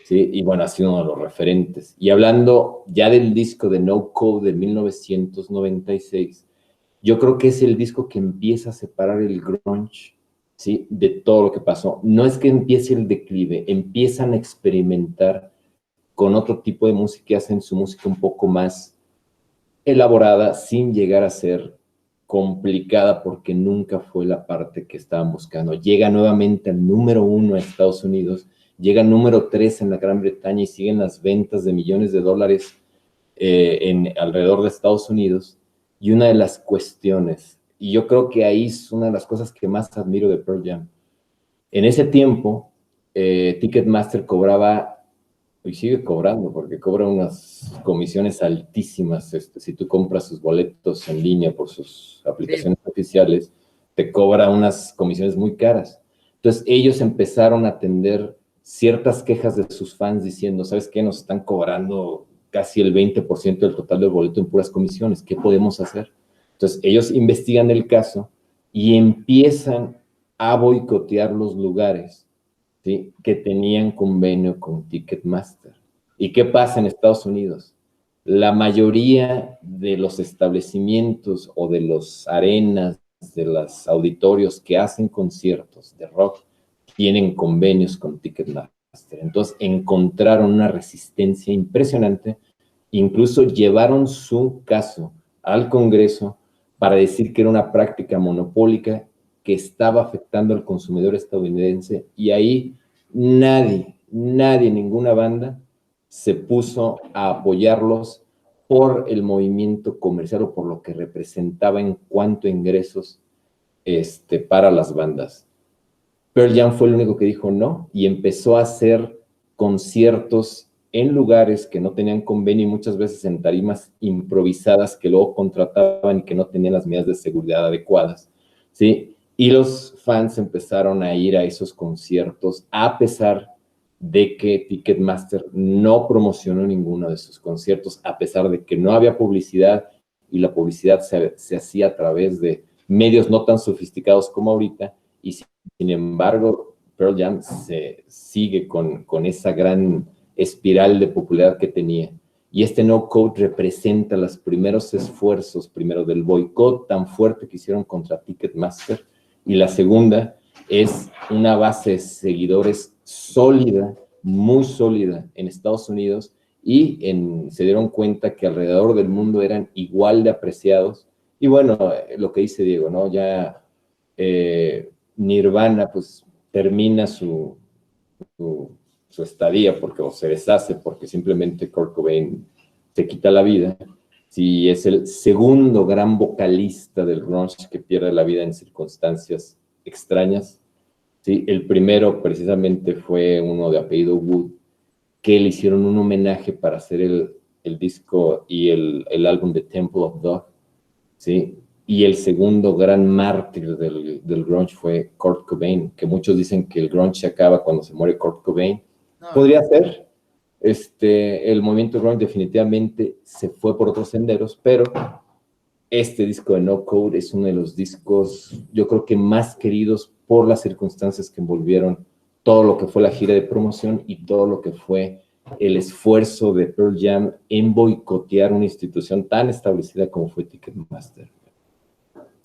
¿sí? Y bueno, ha sido uno de los referentes. Y hablando ya del disco de No Code de 1996, yo creo que es el disco que empieza a separar el grunge, ¿sí?, de todo lo que pasó. No es que empiece el declive, empiezan a experimentar con otro tipo de música y hacen su música un poco más elaborada, sin llegar a ser complicada, porque nunca fue la parte que estaban buscando. Llega nuevamente al número 1 a Estados Unidos, llega al número 3 en la Gran Bretaña y siguen las ventas de millones de dólares alrededor de Estados Unidos. Y una de las cuestiones, y yo creo que ahí es una de las cosas que más admiro de Pearl Jam, en ese tiempo Ticketmaster cobraba, y sigue cobrando, porque cobra unas comisiones altísimas. Si tú compras sus boletos en línea por sus aplicaciones oficiales, te cobra unas comisiones muy caras. Entonces ellos empezaron a atender ciertas quejas de sus fans diciendo, ¿sabes qué? Nos están cobrando casi el 20% del total del boleto en puras comisiones. ¿Qué podemos hacer? Entonces ellos investigan el caso y empiezan a boicotear los lugares, ¿sí?, que tenían convenio con Ticketmaster. ¿Y qué pasa en Estados Unidos? La mayoría de los establecimientos o de las arenas, de los auditorios que hacen conciertos de rock, tienen convenios con Ticketmaster. Entonces encontraron una resistencia impresionante, incluso llevaron su caso al Congreso para decir que era una práctica monopólica que estaba afectando al consumidor estadounidense, y ahí nadie, ninguna banda se puso a apoyarlos por el movimiento comercial o por lo que representaba en cuanto a ingresos para las bandas. Pearl Jam fue el único que dijo no, y empezó a hacer conciertos en lugares que no tenían convenio, y muchas veces en tarimas improvisadas que luego contrataban y que no tenían las medidas de seguridad adecuadas, ¿sí? Y los fans empezaron a ir a esos conciertos, a pesar de que Ticketmaster no promocionó ninguno de sus conciertos, a pesar de que no había publicidad, y la publicidad se hacía a través de medios no tan sofisticados como ahorita, y sin embargo Pearl Jam se sigue con esa gran espiral de popularidad que tenía. Y No Code representa los primeros esfuerzos, primero del boicot tan fuerte que hicieron contra Ticketmaster, y la segunda es una base de seguidores sólida, muy sólida en Estados Unidos, y se dieron cuenta que alrededor del mundo eran igual de apreciados. Y bueno, lo que dice Diego, ¿no? Ya Nirvana pues termina su estadía, o se deshace porque simplemente Kurt Cobain se quita la vida. Sí, es el segundo gran vocalista del grunge que pierde la vida en circunstancias extrañas. Sí, el primero precisamente fue uno de apellido Wood, que le hicieron un homenaje para hacer el disco y el álbum de Temple of Dog, ¿sí? Y el segundo gran mártir del grunge fue Kurt Cobain, que muchos dicen que el grunge se acaba cuando se muere Kurt Cobain. No, Podría ser. El movimiento grunge definitivamente se fue por otros senderos, pero este disco de No Code es uno de los discos, yo creo que más queridos por las circunstancias que envolvieron todo lo que fue la gira de promoción y todo lo que fue el esfuerzo de Pearl Jam en boicotear una institución tan establecida como fue Ticketmaster.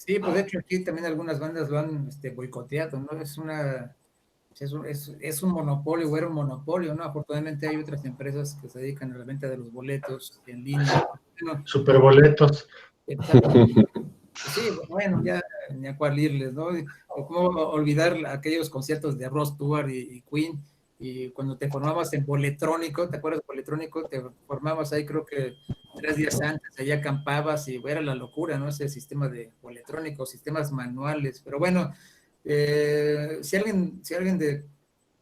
sí, pues de hecho aquí también algunas bandas lo han boicoteado, ¿no? Es un monopolio, o era un monopolio, ¿no? Afortunadamente hay otras empresas que se dedican a la venta de los boletos en línea. Bueno, Superboletos. sí, bueno, ya ni a cuál irles, ¿no? ¿Cómo olvidar aquellos conciertos de Rod Stewart y Queen? Y cuando te formabas en Boletrónico, ¿te acuerdas de Boletrónico? Te formabas ahí creo que 3 días antes, allá acampabas y era la locura, ¿no? Ese sistema de Boletrónico, sistemas manuales. Pero bueno, si alguien de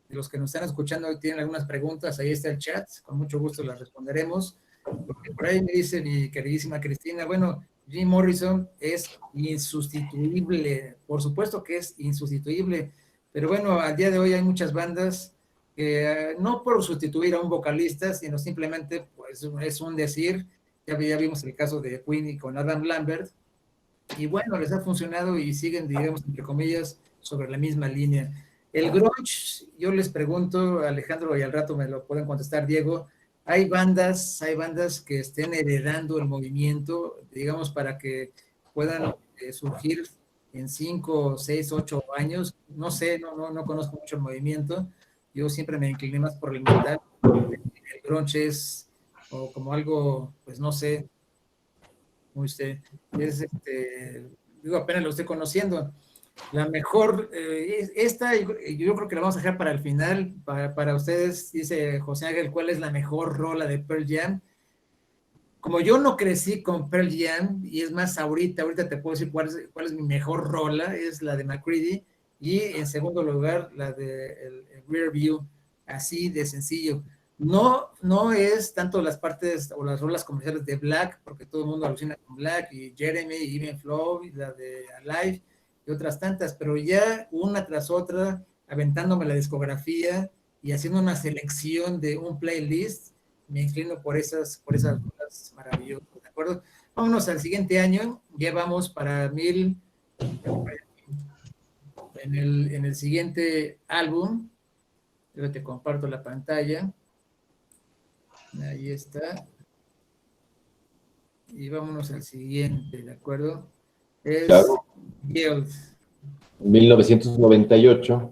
los que nos están escuchando tiene algunas preguntas, ahí está el chat, con mucho gusto las responderemos. Porque por ahí me dice mi queridísima Cristina, bueno, Jim Morrison es insustituible, por supuesto que es insustituible, pero bueno, al día de hoy hay muchas bandas que no por sustituir a un vocalista, sino simplemente pues es un decir, ya vimos el caso de Queen y con Adam Lambert, y bueno, les ha funcionado y siguen, digamos, entre comillas, sobre la misma línea. El grunge, yo les pregunto, Alejandro, y al rato me lo pueden contestar, Diego, hay bandas que estén heredando el movimiento, digamos, para que puedan surgir en 5, 6, 8 años. No sé, no conozco mucho el movimiento. Yo siempre me incliné más por el metal. El grunge es o como algo, pues no sé, digo, apenas lo estoy conociendo. La mejor, esta yo creo que la vamos a dejar para el final, para ustedes, dice José Ángel, ¿cuál es la mejor rola de Pearl Jam? Como yo no crecí con Pearl Jam, y es más, ahorita te puedo decir cuál es mi mejor rola, es la de McCready, y en segundo lugar, la de el Rear View, así de sencillo. No es tanto las partes o las rolas comerciales de Black, porque todo el mundo alucina con Black, y Jeremy, y Even Flow, y la de Alive, y otras tantas, pero ya una tras otra, aventándome la discografía y haciendo una selección de un playlist, me inclino por esas rolas maravillosas, ¿de acuerdo? Vámonos al siguiente año, ya vamos para en el siguiente álbum, yo te comparto la pantalla, ahí está, y vámonos al siguiente, ¿de acuerdo? Es claro. Guild. 1998.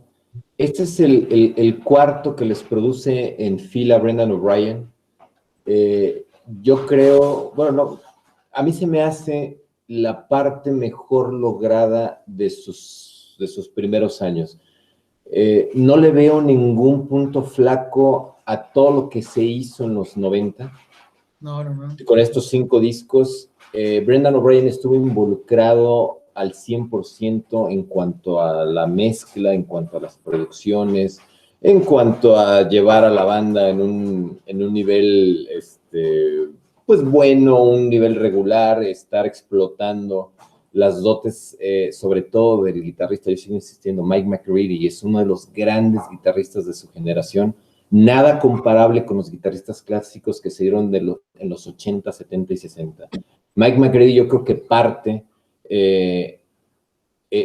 Este es el cuarto que les produce en fila Brendan O'Brien. Yo creo, bueno, no, a mí se me hace la parte mejor lograda de sus primeros años. No le veo ningún punto flaco a todo lo que se hizo en los 90. No. Con estos 5 discos, Brendan O'Brien estuvo involucrado al 100% en cuanto a la mezcla, en cuanto a las producciones, en cuanto a llevar a la banda en un nivel, pues bueno, un nivel regular, estar explotando las dotes, sobre todo del guitarrista, yo sigo insistiendo, Mike McCready, es uno de los grandes guitarristas de su generación, nada comparable con los guitarristas clásicos que se dieron en los 80, 70 y 60. Mike McCready yo creo que parte,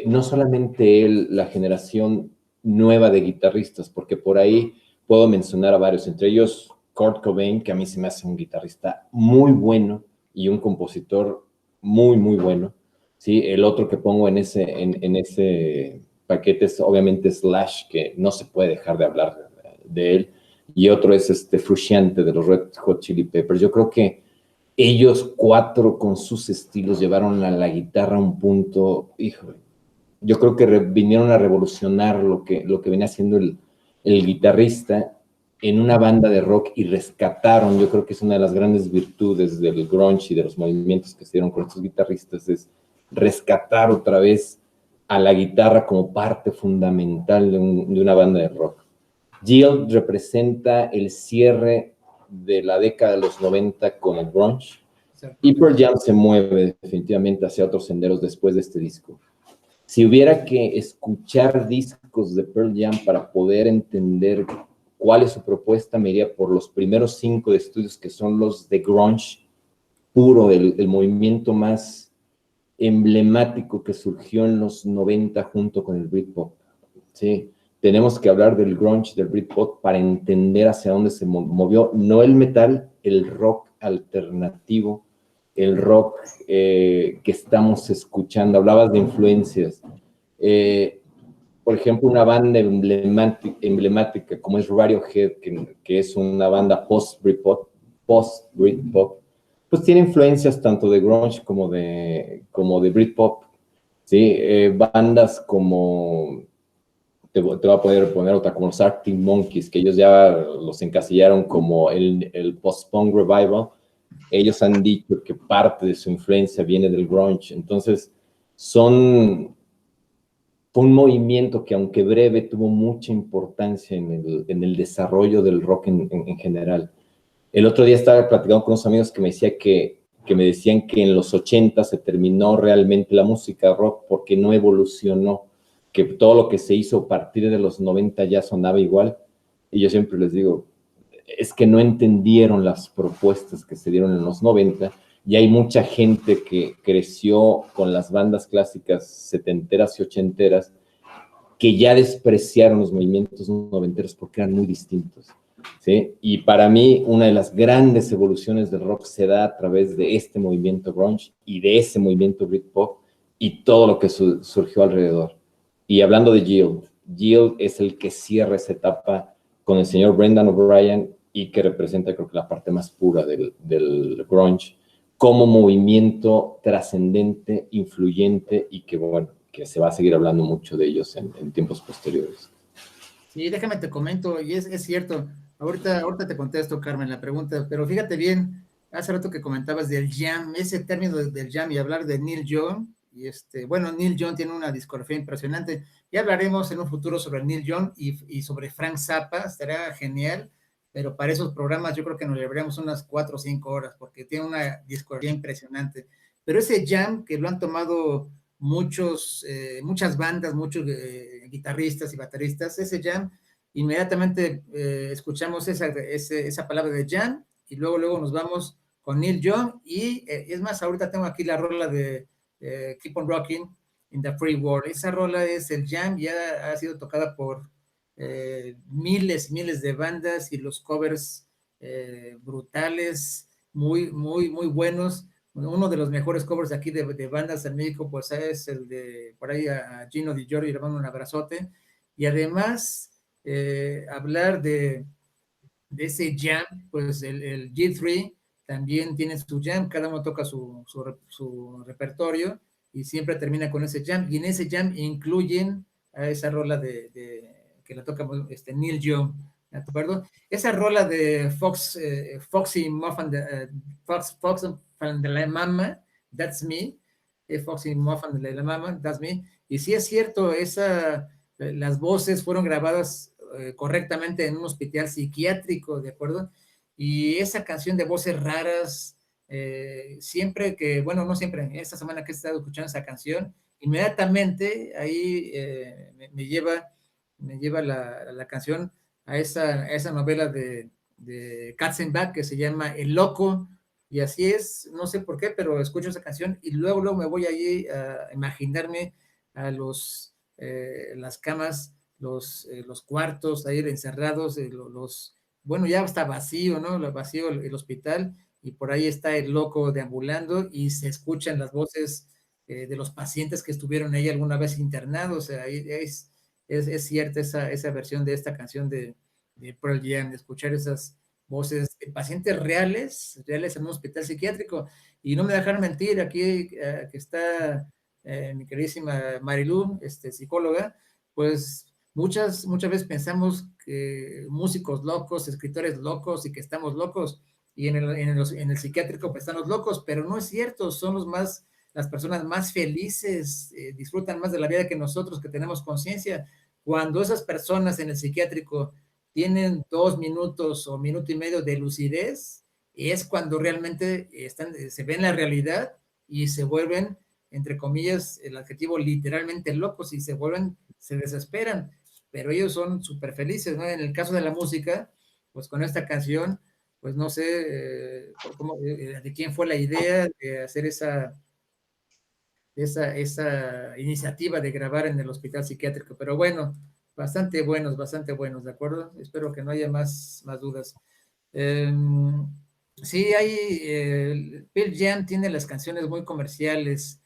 no solamente él, la generación nueva de guitarristas, porque por ahí puedo mencionar a varios, entre ellos Kurt Cobain, que a mí se me hace un guitarrista muy bueno y un compositor muy, muy bueno. ¿Sí? El otro que pongo en ese paquete es obviamente Slash, que no se puede dejar de hablar de él, y otro es Frusciante de los Red Hot Chili Peppers. Yo creo que ellos 4 con sus estilos llevaron a la guitarra a un punto, híjole, yo creo que vinieron a revolucionar lo que venía haciendo el guitarrista, en una banda de rock y rescataron, yo creo que es una de las grandes virtudes del grunge y de los movimientos que se dieron con estos guitarristas, es rescatar otra vez a la guitarra como parte fundamental de una banda de rock. Yield representa el cierre de la década de los 90 con el grunge, y Pearl Jam se mueve definitivamente hacia otros senderos después de este disco. Si hubiera que escuchar discos de Pearl Jam para poder entender cuál es su propuesta, me iría por los primeros 5 de estudios, que son los de grunge puro, el movimiento más emblemático que surgió en los 90 junto con el Britpop. ¿Sí? Tenemos que hablar del grunge, del Britpop, para entender hacia dónde se movió, no el metal, el rock alternativo, el rock que estamos escuchando. Hablabas de influencias. Por ejemplo, una banda emblemática como es Radiohead, que es una banda post-Britpop, pues tiene influencias tanto de grunge como de Britpop, ¿sí? Bandas como, te voy a poder poner otra, como los Arctic Monkeys, que ellos ya los encasillaron como el post-punk revival. Ellos han dicho que parte de su influencia viene del grunge. Entonces, fue un movimiento que, aunque breve, tuvo mucha importancia en el desarrollo del rock en general. El otro día estaba platicando con unos amigos que me decían que en los 80 se terminó realmente la música rock porque no evolucionó, que todo lo que se hizo a partir de los 90 ya sonaba igual. Y yo siempre les digo, es que no entendieron las propuestas que se dieron en los 90, y hay mucha gente que creció con las bandas clásicas setenteras y ochenteras que ya despreciaron los movimientos noventeros porque eran muy distintos, ¿sí? Y para mí, una de las grandes evoluciones del rock se da a través de este movimiento grunge y de ese movimiento Britpop y todo lo que surgió alrededor. Y hablando de Yield es el que cierra esa etapa con el señor Brendan O'Brien y que representa, creo que, la parte más pura del grunge como movimiento trascendente, influyente, y que, bueno, que se va a seguir hablando mucho de ellos en tiempos posteriores. Sí, déjame te comento, y es cierto, ahorita te contesto, Carmen, la pregunta, pero fíjate bien, hace rato que comentabas del jam, ese término del jam, y hablar de Neil Young, y bueno, Neil Young tiene una discografía impresionante, ya hablaremos en un futuro sobre Neil Young y sobre Frank Zappa, estará genial, pero para esos programas yo creo que nos llevaríamos unas 4 o 5 horas, porque tiene una discografía impresionante, pero ese jam que lo han tomado muchas bandas, muchos guitarristas y bateristas, ese jam, inmediatamente escuchamos esa palabra de jam, y luego nos vamos con Neil Young, y es más, ahorita tengo aquí la rola de Keep on Rocking in the Free World. Esa rola es el jam, ya ha sido tocada por miles de bandas, y los covers brutales, muy buenos. Uno de los mejores covers aquí de bandas en México, pues es el de por ahí a Gino Di Giorgio, le mando un abrazote. Y además, hablar de ese jam, pues el G3 también tiene su jam, cada uno toca su repertorio, y siempre termina con ese jam, y en ese jam incluyen a esa rola que la toca Neil Young, ¿de acuerdo? Esa rola de Foxy Muffin de la Mama, That's Me, Foxy Muffin de la Mama, That's Me, y sí es cierto, las voces fueron grabadas correctamente en un hospital psiquiátrico, ¿de acuerdo? Y esa canción de voces raras, siempre que, bueno, no siempre, esta semana que he estado escuchando esa canción, inmediatamente ahí me lleva la canción a esa novela de Katzenbach que se llama El Loco, y así es, no sé por qué, pero escucho esa canción y luego me voy allí a imaginarme a las camas, los cuartos ahí encerrados, bueno, ya está vacío, ¿no? Vacío el hospital, y por ahí está el loco deambulando y se escuchan las voces de los pacientes que estuvieron ahí alguna vez internados. O sea, es cierta esa versión de esta canción de Pearl Jam, de escuchar esas voces de pacientes reales en un hospital psiquiátrico. Y no me dejaron mentir, aquí que está mi queridísima Marilu, psicóloga, pues muchas veces pensamos que músicos locos, escritores locos y que estamos locos, y en el psiquiátrico pues están los locos, pero no es cierto, son las personas más felices, disfrutan más de la vida que nosotros que tenemos conciencia. Cuando esas personas en el psiquiátrico tienen 2 minutos o minuto y medio de lucidez, es cuando realmente se ven la realidad y se vuelven, entre comillas, el adjetivo literalmente locos, y se desesperan, pero ellos son súper felices, ¿no? En el caso de la música, pues con esta canción, pues no sé de quién fue la idea de hacer esa iniciativa de grabar en el hospital psiquiátrico, pero bueno, bastante buenos, ¿de acuerdo? Espero que no haya más dudas. Sí, Pearl Jam tiene las canciones muy comerciales.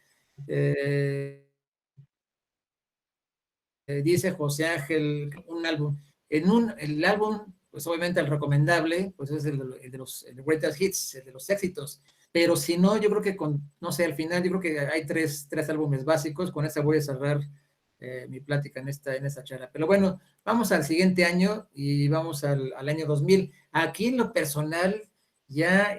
Dice José Ángel, un álbum. El álbum, pues obviamente el recomendable, pues es el de los Greatest Hits, el de los éxitos. Pero si no, yo creo que no sé, al final yo creo que hay tres álbumes básicos. Con esa voy a cerrar mi plática en esta charla. Pero bueno, vamos al siguiente año y vamos al año 2000. Aquí en lo personal, ya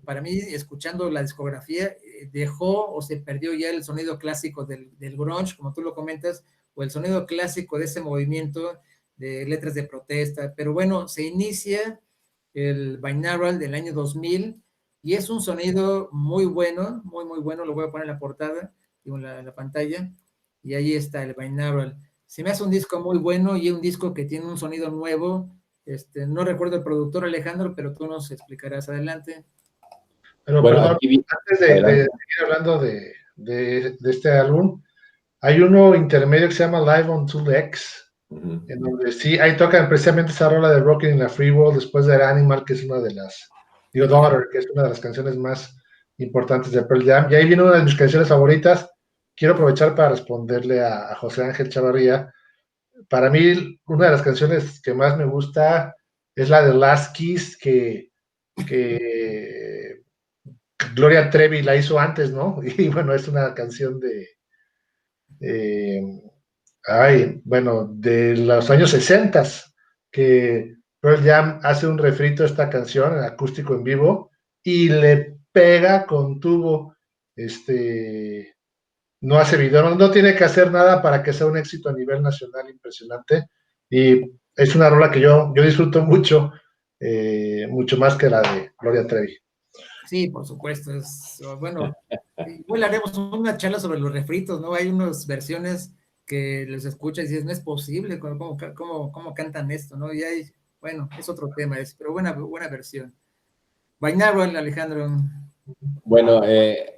para mí, escuchando la discografía, dejó o se perdió ya el sonido clásico del grunge, como tú lo comentas, o el sonido clásico de ese movimiento de letras de protesta. Pero bueno, se inicia el Binaural del año 2000 y es un sonido muy bueno, muy bueno. Lo voy a poner en la portada, digo, en la pantalla, y ahí está el Binaural. Se me hace un disco muy bueno y un disco que tiene un sonido nuevo. No recuerdo el productor, Alejandro, pero tú nos explicarás adelante. Pero Bueno, perdón, antes de seguir hablando de este álbum, hay uno intermedio que se llama Live on 2X, en donde sí, ahí tocan precisamente esa rola de Rockin' in la Free World después de Animal, que es una de las, Daughter, que es una de las canciones más importantes de Pearl Jam. Y ahí viene una de mis canciones favoritas. Quiero aprovechar para responderle a José Ángel Chavarría. Para mí, una de las canciones que más me gusta es la de Last Kiss, que Gloria Trevi la hizo antes, ¿no? Y bueno, es una canción de los años 60, que Pearl Jam hace un refrito a esta canción, acústico en vivo, y le pega con tubo. No hace video, no tiene que hacer nada para que sea un éxito a nivel nacional impresionante. Y es una rola que yo disfruto mucho, mucho más que la de Gloria Trevi. Sí, por supuesto. Bueno, igual haremos una charla sobre los refritos, ¿no? Hay unas versiones que les escuchas y dices, no es posible, ¿cómo cantan esto, ¿no? Y hay, bueno, es otro tema, pero buena versión. Binaural, Alejandro. Bueno,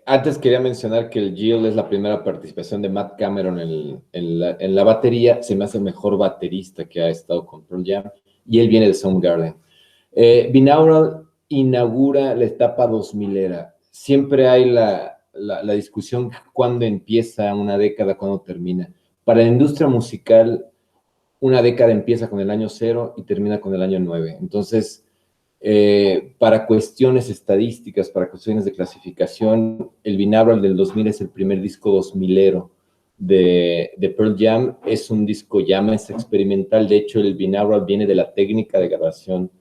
antes quería mencionar que el Jill es la primera participación de Matt Cameron en la batería. Se me hace el mejor baterista que ha estado con Pearl Jam, y él viene de Soundgarden. Binaural inaugura la etapa 2000era. Siempre hay la discusión cuándo empieza una década, cuándo termina. Para la industria musical, una década empieza con el año 0 y termina con el año 9. Entonces, para cuestiones estadísticas, para cuestiones de clasificación, el Binaural del 2000 es el primer disco 2000ero de Pearl Jam. Es un disco ya más experimental. De hecho, el Binaural viene de la técnica de grabación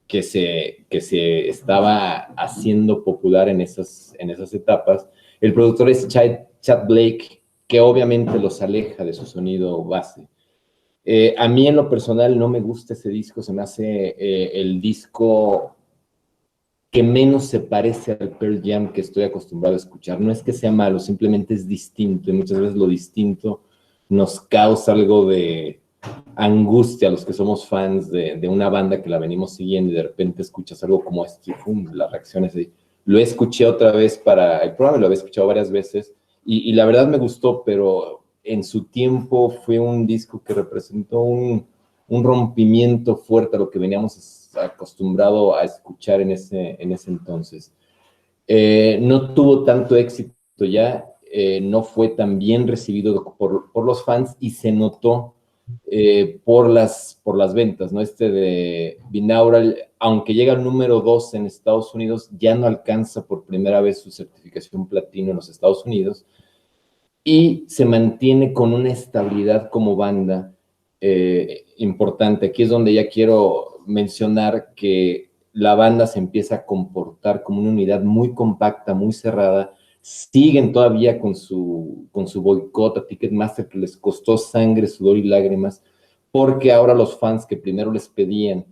que se estaba haciendo popular en esas etapas. El productor es Chad Blake, que obviamente los aleja de su sonido base. A mí en lo personal no me gusta ese disco, se me hace el disco que menos se parece al Pearl Jam que estoy acostumbrado a escuchar. No es que sea malo, simplemente es distinto, y muchas veces lo distinto nos causa algo de angustia a los que somos fans de una banda que la venimos siguiendo, y de repente escuchas algo como esto y ¡pum!, la reacción es de... Lo escuché otra vez para el programa, lo había escuchado varias veces, y la verdad me gustó, pero en su tiempo fue un disco que representó un rompimiento fuerte a lo que veníamos acostumbrado a escuchar en ese entonces. No tuvo tanto éxito ya, no fue tan bien recibido por los fans, y se notó por las ventas, ¿no? De Binaural, aunque llega al número 2 en Estados Unidos, ya no alcanza por primera vez su certificación platino en los Estados Unidos, y se mantiene con una estabilidad como banda importante. Aquí es donde ya quiero mencionar que la banda se empieza a comportar como una unidad muy compacta, muy cerrada. Siguen todavía con su boicot a Ticketmaster, que les costó sangre, sudor y lágrimas, porque ahora los fans que primero les pedían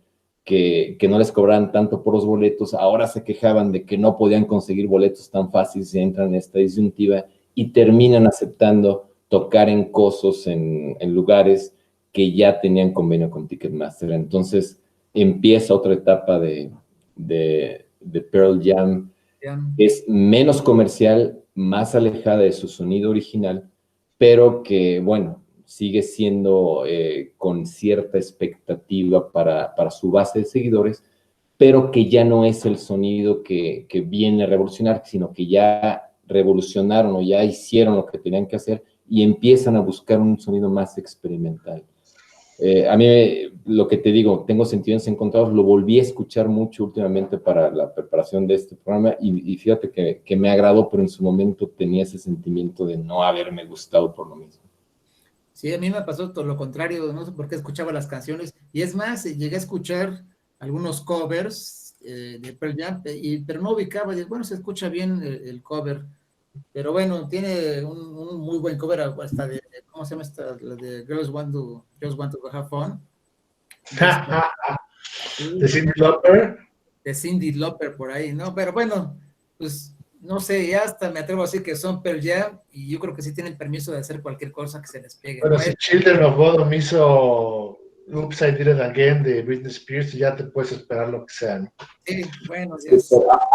que no les cobraran tanto por los boletos, ahora se quejaban de que no podían conseguir boletos tan fáciles y entran en esta disyuntiva y terminan aceptando tocar en cosos, en lugares que ya tenían convenio con Ticketmaster. Entonces empieza otra etapa de Pearl Jam. Es menos comercial, más alejada de su sonido original, pero que, bueno, sigue siendo con cierta expectativa para su base de seguidores, pero que ya no es el sonido que viene a revolucionar, sino que ya revolucionaron o ya hicieron lo que tenían que hacer y empiezan a buscar un sonido más experimental. A mí, lo que te digo, tengo sentimientos encontrados, lo volví a escuchar mucho últimamente para la preparación de este programa y fíjate que me agradó, pero en su momento tenía ese sentimiento de no haberme gustado por lo mismo. Sí, a mí me pasó todo lo contrario, no sé por qué escuchaba las canciones, y es más, llegué a escuchar algunos covers de Pearl Jam, pero no ubicaba, y bueno, se escucha bien el cover, pero bueno, tiene un muy buen cover hasta de, ¿cómo se llama esta? La de Girls Want to Have Fun. De Cyndi Lauper. De Cyndi Lauper por ahí, ¿no? Pero bueno, pues no sé, ya hasta me atrevo a decir que son Pearl Jam y yo creo que sí tienen permiso de hacer cualquier cosa que se les pegue. Bueno, si Children of Bodom hizo Oops, I Did It Again de Britney Spears, ya te puedes esperar lo que sea, ¿no? Sí, bueno,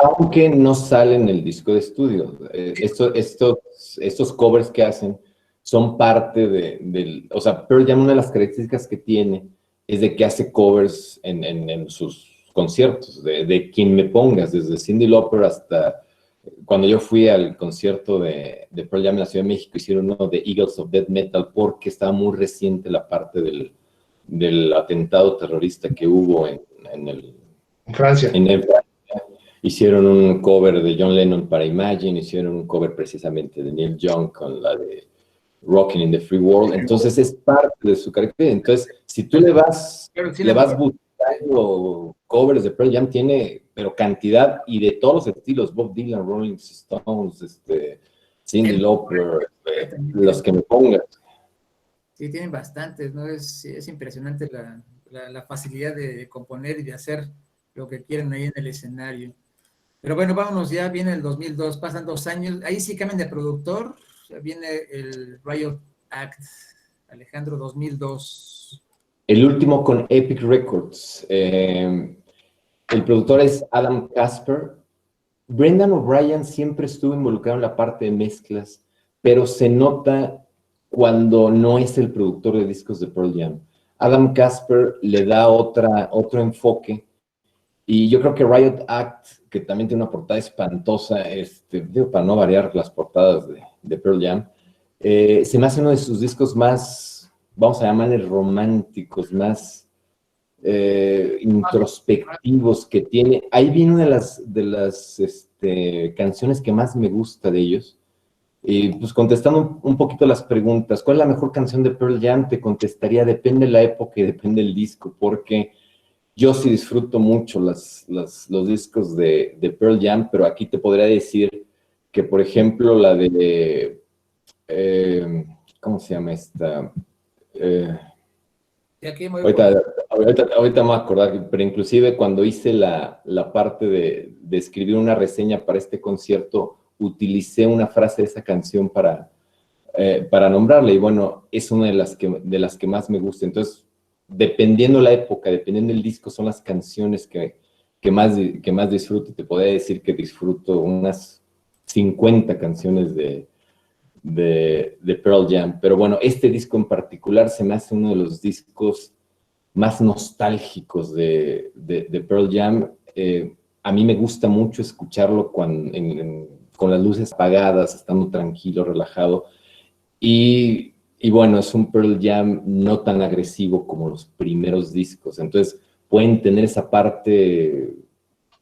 aunque no sale en el disco de estudio. Estos covers que hacen son parte del... O sea, Pearl Jam, una de las características que tiene es de que hace covers en sus conciertos, de quien me pongas, desde Cyndi Lauper hasta... Cuando yo fui al concierto de Pearl Jam en la Ciudad de México, hicieron uno de Eagles of Death Metal porque estaba muy reciente la parte del atentado terrorista que hubo en Francia. Hicieron un cover de John Lennon para Imagine, hicieron un cover precisamente de Neil Young con la de Rockin' in the Free World. Entonces es parte de su carácter. Entonces, si tú le vas buscando covers de Pearl Jam, tiene, pero cantidad y de todos los estilos: Bob Dylan, Rolling Stones, Cyndi Lauper, los que me pongas. Sí, tienen bastantes, ¿no? Es impresionante la facilidad de componer y de hacer lo que quieren ahí en el escenario. Pero bueno, vámonos, ya viene el 2002, pasan 2 años, ahí sí cambian de productor, ya viene el Riot Act, Alejandro, 2002. El último con Epic Records. El productor es Adam Kasper. Brendan O'Brien siempre estuvo involucrado en la parte de mezclas, pero se nota cuando no es el productor de discos de Pearl Jam. Adam Kasper le da otro enfoque, y yo creo que Riot Act, que también tiene una portada espantosa, digo, para no variar las portadas de Pearl Jam, se me hace uno de sus discos más, vamos a llamarle románticos, más introspectivos que tiene. Ahí viene una de las canciones que más me gusta de ellos. Y pues contestando un poquito las preguntas, ¿cuál es la mejor canción de Pearl Jam? Te contestaría, depende de la época y depende del disco, porque yo sí disfruto mucho los discos de Pearl Jam, pero aquí te podría decir que, por ejemplo, la de, ¿cómo se llama esta? Ahorita me voy a acordar, pero inclusive cuando hice la parte de escribir una reseña para este concierto, utilicé una frase de esa canción para nombrarla, y bueno, es una de las que más me gusta. Entonces, dependiendo la época, dependiendo del disco, son las canciones que más disfruto. Te podría decir que disfruto unas 50 canciones de Pearl Jam, pero bueno, este disco en particular se me hace uno de los discos más nostálgicos de Pearl Jam. A mí me gusta mucho escucharlo con las luces apagadas, estando tranquilo, relajado, y bueno, es un Pearl Jam no tan agresivo como los primeros discos, entonces pueden tener esa parte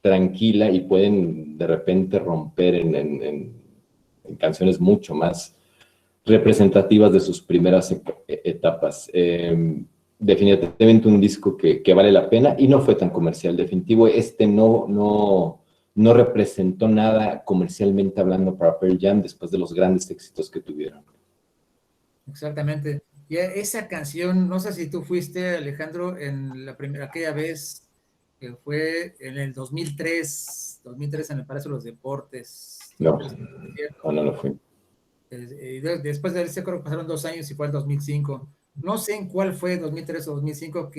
tranquila y pueden de repente romper en canciones mucho más representativas de sus primeras etapas. definitivamente un disco que vale la pena y no fue tan comercial. Definitivo, no representó nada comercialmente hablando para Pearl Jam después de los grandes éxitos que tuvieron. Exactamente. Y esa canción, no sé si tú fuiste, Alejandro, en aquella vez que fue en el 2003 en el Palacio de los Deportes. No lo fui. Después de ese, creo que pasaron 2 años y fue el 2005. No sé en cuál fue, 2003 o 2005,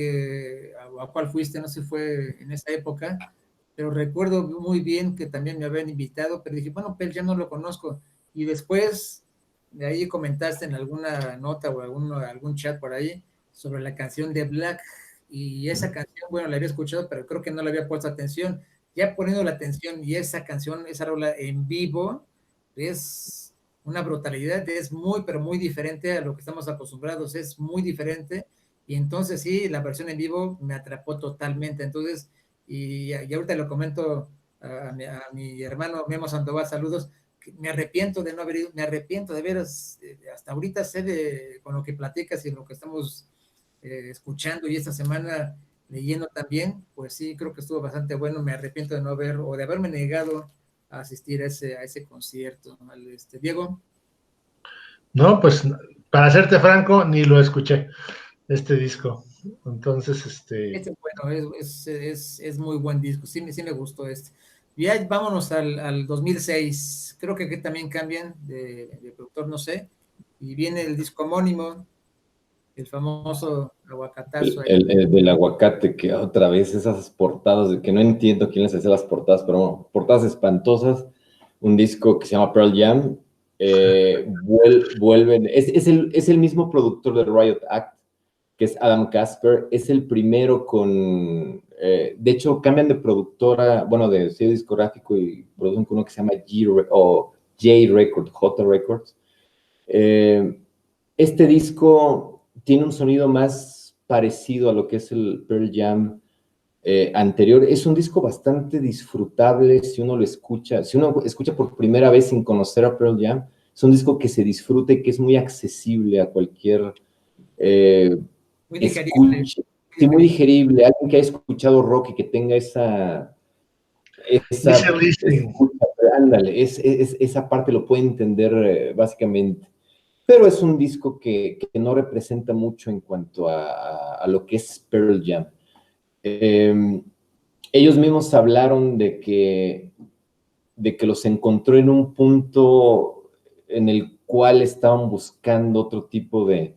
a cuál fuiste, no sé si fue en esa época, pero recuerdo muy bien que también me habían invitado, pero dije, bueno, Pearl Jam no lo conozco. Y después de ahí comentaste en alguna nota o algún chat por ahí sobre la canción de Black, y esa canción, bueno, la había escuchado, pero creo que no le había puesto atención. Ya poniendo la atención y esa canción, esa rola en vivo, es una brutalidad, es muy, pero muy diferente a lo que estamos acostumbrados, es muy diferente, y entonces sí, la versión en vivo me atrapó totalmente. Entonces, y ahorita lo comento a mi hermano Memo Sandoval, saludos. Me arrepiento de no haber ido, me arrepiento de veras, hasta ahorita sé con lo que platicas y lo que estamos escuchando, y esta semana leyendo también, pues sí, creo que estuvo bastante bueno. Me arrepiento de no de haberme negado a asistir a ese concierto. Diego. No, pues para serte franco, ni lo escuché, este disco. Entonces, Bueno, es muy buen disco, sí me gustó este. Ya vámonos al 2006, creo que aquí también cambian de productor, no sé, y viene el disco homónimo, el famoso aguacatazo. El del aguacate, que otra vez esas portadas, de que no entiendo quién les hacía las portadas, pero bueno, portadas espantosas, un disco que se llama Pearl Jam, vuelven, es el mismo productor de Riot Act, que es Adam Kasper, es el primero de hecho cambian de productora, bueno, de sello discográfico, y producen con uno que se llama J Records. Este disco tiene un sonido más parecido a lo que es el Pearl Jam anterior. Es un disco bastante disfrutable si uno escucha por primera vez sin conocer a Pearl Jam. Es un disco que se disfruta y que es muy accesible a cualquier muy digerible. escucha. Sí, muy digerible. Alguien que haya escuchado rock y que tenga esa escucha, ándale, esa parte lo puede entender básicamente. Pero es un disco que no representa mucho en cuanto a lo que es Pearl Jam. Ellos mismos hablaron de que los encontró en un punto en el cual estaban buscando otro tipo de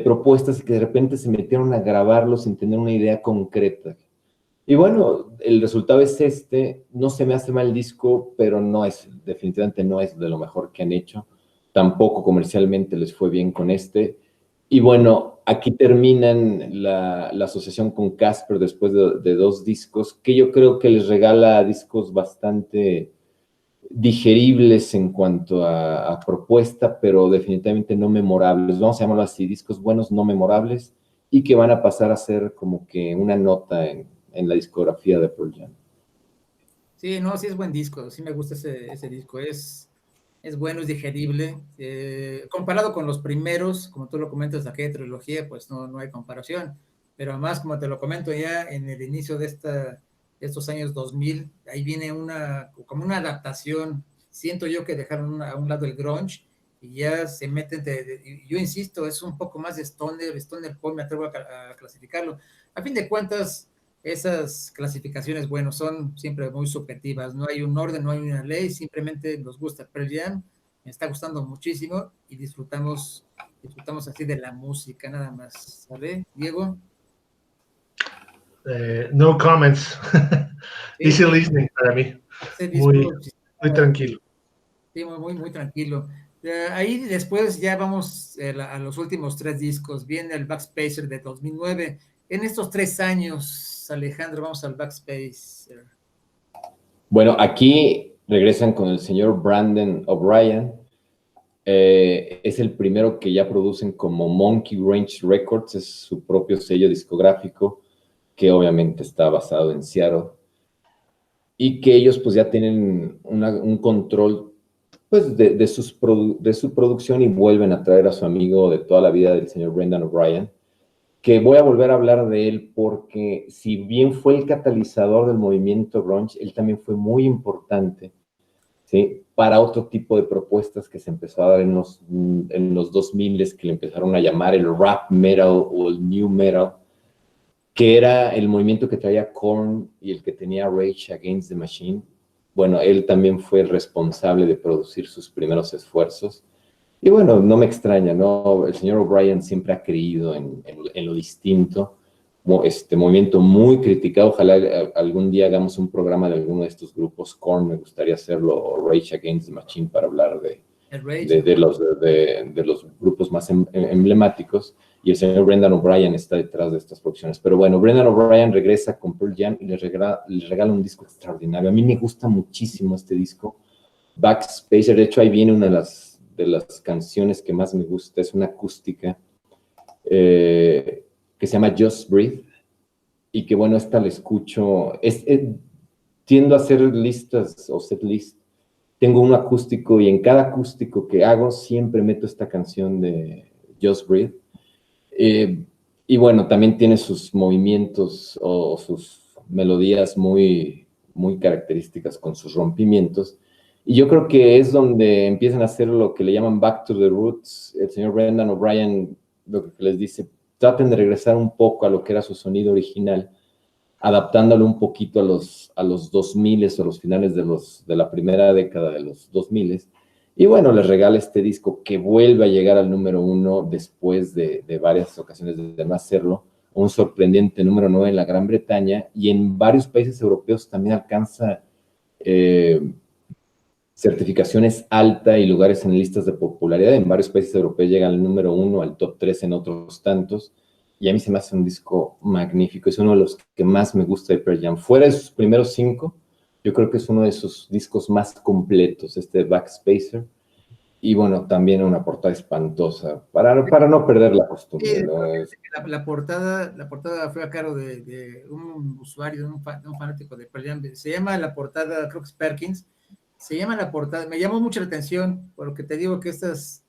propuestas, y que de repente se metieron a grabarlo sin tener una idea concreta. Y bueno, el resultado es no se me hace mal el disco, pero definitivamente no es de lo mejor que han hecho. Tampoco comercialmente les fue bien con Y bueno, aquí terminan la asociación con Kasper después de 2 discos, que yo creo que les regala discos bastante digeribles en cuanto a propuesta, pero definitivamente no memorables. Vamos a llamarlo así, discos buenos, no memorables, y que van a pasar a ser como que una nota en la discografía de Pearl Jam. Sí, no, sí es buen disco, sí me gusta ese disco, es bueno, es digerible, comparado con los primeros, como tú lo comentas, de aquella trilogía, pues no hay comparación, pero además, como te lo comento, ya en el inicio de estos años 2000, ahí viene como una adaptación. Siento yo que dejaron a un lado el grunge y ya se meten, yo insisto, es un poco más de stoner pop, me atrevo a clasificarlo. A fin de cuentas, esas clasificaciones, bueno, son siempre muy subjetivas, no hay un orden, no hay una ley, simplemente nos gusta Pearl Jam, me está gustando muchísimo y disfrutamos así de la música, nada más. ¿Sale, Diego? No comments. Easy listening para mí. Muy tranquilo. Sí, muy tranquilo. Ahí después ya vamos a los últimos 3 discos. Viene el Backspacer de 2009. En estos 3 años, Alejandro, vamos al Backspacer. Bueno, aquí regresan con el señor Brandon O'Brien. Es el primero que ya producen como Monkey Ranch Records, es su propio sello discográfico, que obviamente está basado en Seattle, y que ellos pues ya tienen un control pues de su producción, y vuelven a traer a su amigo de toda la vida, del señor Brendan O'Brien. que voy a volver a hablar de él porque si bien fue el catalizador del movimiento grunge, él también fue muy importante, ¿sí? Para otro tipo de propuestas que se empezó a dar en los 2000, que le empezaron a llamar el rap metal o el new metal, que era el movimiento que traía Korn y el que tenía Rage Against the Machine. Bueno, él también fue el responsable de producir sus primeros esfuerzos. Y bueno, no me extraña, ¿no? El señor O'Brien siempre ha creído en lo distinto, este movimiento muy criticado. Ojalá algún día hagamos un programa de alguno de estos grupos. Korn, me gustaría hacerlo, o Rage Against the Machine, para hablar de los grupos más emblemáticos. Y el señor Brendan O'Brien está detrás de estas producciones. Pero bueno, Brendan O'Brien regresa con Pearl Jam y les regala un disco extraordinario. A mí me gusta muchísimo este disco, Backspacer. De hecho, ahí viene una de las canciones que más me gusta. Es una acústica que se llama Just Breathe, y que bueno, esta la escucho. Tiendo a hacer listas o set list. Tengo un acústico y en cada acústico que hago siempre meto esta canción de Just Breathe. Y bueno, también tiene sus movimientos o sus melodías muy, muy características con sus rompimientos. Y yo creo que es donde empiezan a hacer lo que le llaman Back to the Roots. El señor Brendan O'Brien lo que les dice, traten de regresar un poco a lo que era su sonido original, adaptándolo un poquito a los 2000 o los finales de la primera década de los 2000. Y bueno, les regala este disco que vuelve a llegar al número 1 después de varias ocasiones de no hacerlo. Un sorprendente número 9 en la Gran Bretaña, y en varios países europeos también alcanza certificaciones alta y lugares en listas de popularidad. En varios países europeos llega al número 1, al top 3 en otros tantos. Y a mí se me hace un disco magnífico. Es uno de los que más me gusta de Pearl Jam. Fuera de sus primeros 5, yo creo que es uno de sus discos más completos, este Backspacer. Y bueno, también una portada espantosa, para no perder la costumbre, Sí, ¿no? la portada fue a cargo de un usuario, de un fanático de Pearl Jam. Se llama la portada, creo que es Perkins. Se llama la portada, me llamó mucho la atención, porque te digo que estas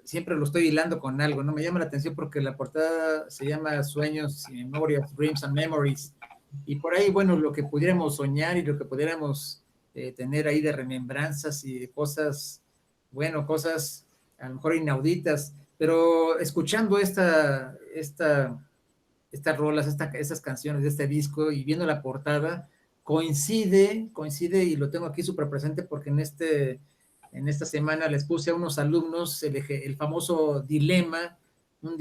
siempre lo estoy hilando con algo, ¿no? Me llama la atención porque la portada se llama Sueños y Memorias, Dreams and Memories, y por ahí, bueno, lo que pudiéramos soñar y lo que pudiéramos tener ahí de remembranzas y de cosas, bueno, cosas a lo mejor inauditas, pero escuchando estas rolas, estas canciones de este disco y viendo la portada, coincide, y lo tengo aquí súper presente porque en esta semana les puse a unos alumnos el famoso dilema, el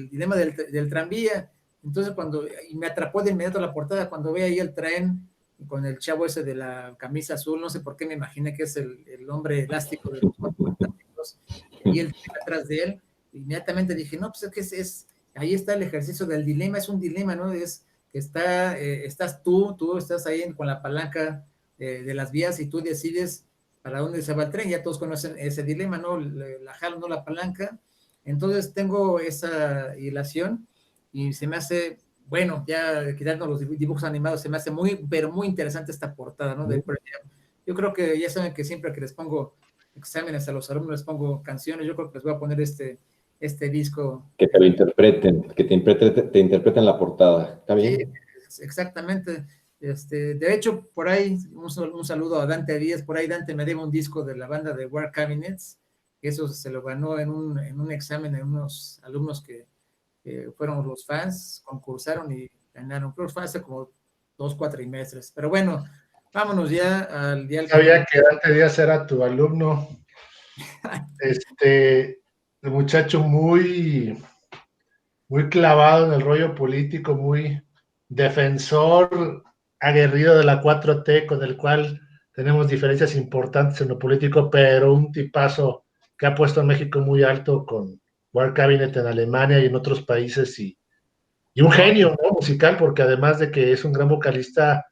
dilema del tranvía. Entonces, y me atrapó de inmediato la portada cuando ve ahí el tren con el chavo ese de la camisa azul, no sé por qué me imaginé que es el hombre elástico de los Cuatro Fantásticos, y el tren atrás de él. Inmediatamente dije, no, pues es que ahí está el ejercicio del dilema. Es un dilema, ¿no? Es que estás tú estás ahí con la palanca de las vías y tú decides para dónde se va el tren. Ya todos conocen ese dilema, ¿no? La jalo, no la palanca. Entonces tengo esa hilación y se me hace, bueno, ya quitando los dibujos animados, se me hace pero muy interesante esta portada, ¿no? Yo creo que ya saben que siempre que les pongo exámenes a los alumnos, les pongo canciones, yo creo que les voy a poner este disco. Que te lo interpreten, que te interpreten la portada. ¿Está bien? Sí, exactamente. De hecho, por ahí, un saludo a Dante Díaz. Por ahí Dante me debe un disco de la banda de War Cabinets, que eso se lo ganó en un examen de unos alumnos que fueron los fans, concursaron y ganaron. Creo que fue hace como 2 cuatrimestres. Pero bueno, vámonos ya al día. Sabía que Dante Díaz era tu alumno. El muchacho muy clavado en el rollo político, muy defensor aguerrido de la 4T, con el cual tenemos diferencias importantes en lo político, pero un tipazo que ha puesto a México muy alto con War Cabinet en Alemania y en otros países, y un genio, ¿no? Musical, porque además de que es un gran vocalista,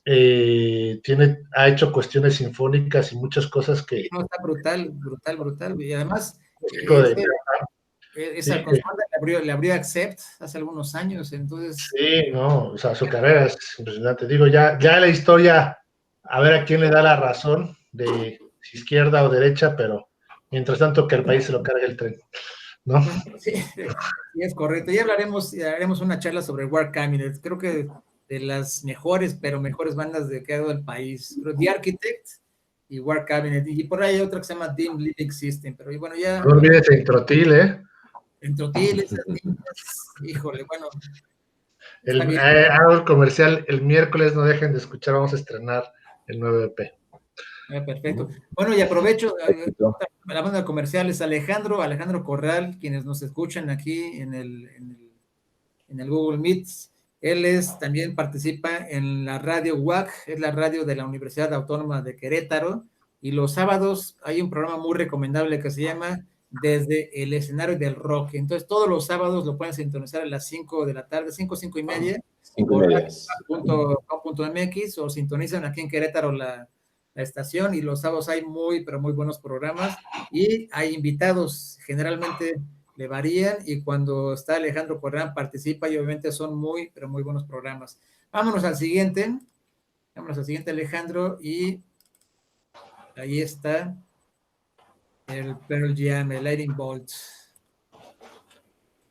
ha hecho cuestiones sinfónicas y muchas cosas que... No, está brutal. Y además, esa consola le abrió Accept hace algunos años, entonces... Sí, no, o sea, su carrera es impresionante. Digo, ya la historia, a ver a quién le da la razón, de si izquierda o derecha, pero mientras tanto que el país se lo cargue el tren. ¿no? Sí, sí, es correcto. Ya haremos una charla sobre War Cabinet. Creo que de las mejores, pero mejores bandas de que ha dado el país. Creo The Architect y War Cabinet. Y por ahí hay otra que se llama Dim Living System. Pero bueno, ya. No olvides el Trotil, ¿eh? En Trotil, esas niñas, híjole, bueno, está El, bien. hago el comercial, el miércoles no dejen de escuchar, vamos a estrenar el 9EP. Perfecto. Bueno, y aprovecho, Éxito. la banda comercial es Alejandro Corral, quienes nos escuchan aquí en el Google Meets. También participa en la radio UAC, es la radio de la Universidad Autónoma de Querétaro, y los sábados hay un programa muy recomendable que se llama Desde el Escenario del Rock. Entonces, todos los sábados lo pueden sintonizar a las 5 de la tarde, 5:30, 5:30. por .mx, o sintonizan aquí en Querétaro la estación, y los sábados hay muy, pero muy buenos programas, y hay invitados, generalmente le varían, y cuando está Alejandro Corral participa, y obviamente son muy, pero muy buenos programas. Vámonos al siguiente, Alejandro, y ahí está el Pearl Jam, el Lightning Bolt.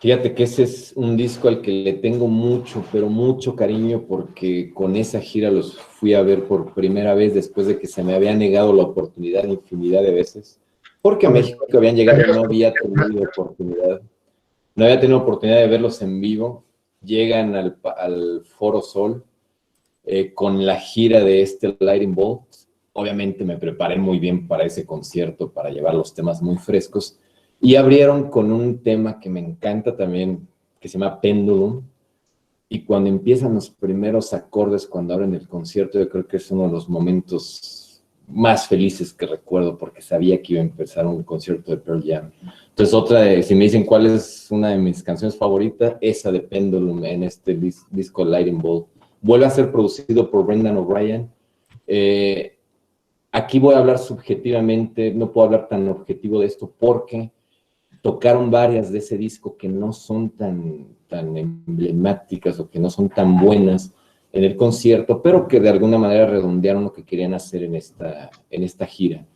Fíjate que ese es un disco al que le tengo mucho, pero mucho cariño, porque con esa gira los fui a ver por primera vez después de que se me había negado la oportunidad infinidad de veces, porque a México que habían llegado no había tenido oportunidad. No había tenido oportunidad de verlos en vivo. Llegan al Foro Sol con la gira de este Lightning Bolt. Obviamente me preparé muy bien para ese concierto, para llevar los temas muy frescos. Y abrieron con un tema que me encanta también, que se llama Pendulum. Y cuando empiezan los primeros acordes, cuando abren el concierto, yo creo que es uno de los momentos más felices que recuerdo, porque sabía que iba a empezar un concierto de Pearl Jam. Entonces, si me dicen cuál es una de mis canciones favoritas, esa de Pendulum en este disco Lightning Bolt. Vuelve a ser producido por Brendan O'Brien. Aquí voy a hablar subjetivamente, no puedo hablar tan objetivo de esto porque tocaron varias de ese disco que no son tan emblemáticas o que no son tan buenas en el concierto, pero que de alguna manera redondearon lo que querían hacer en esta gira.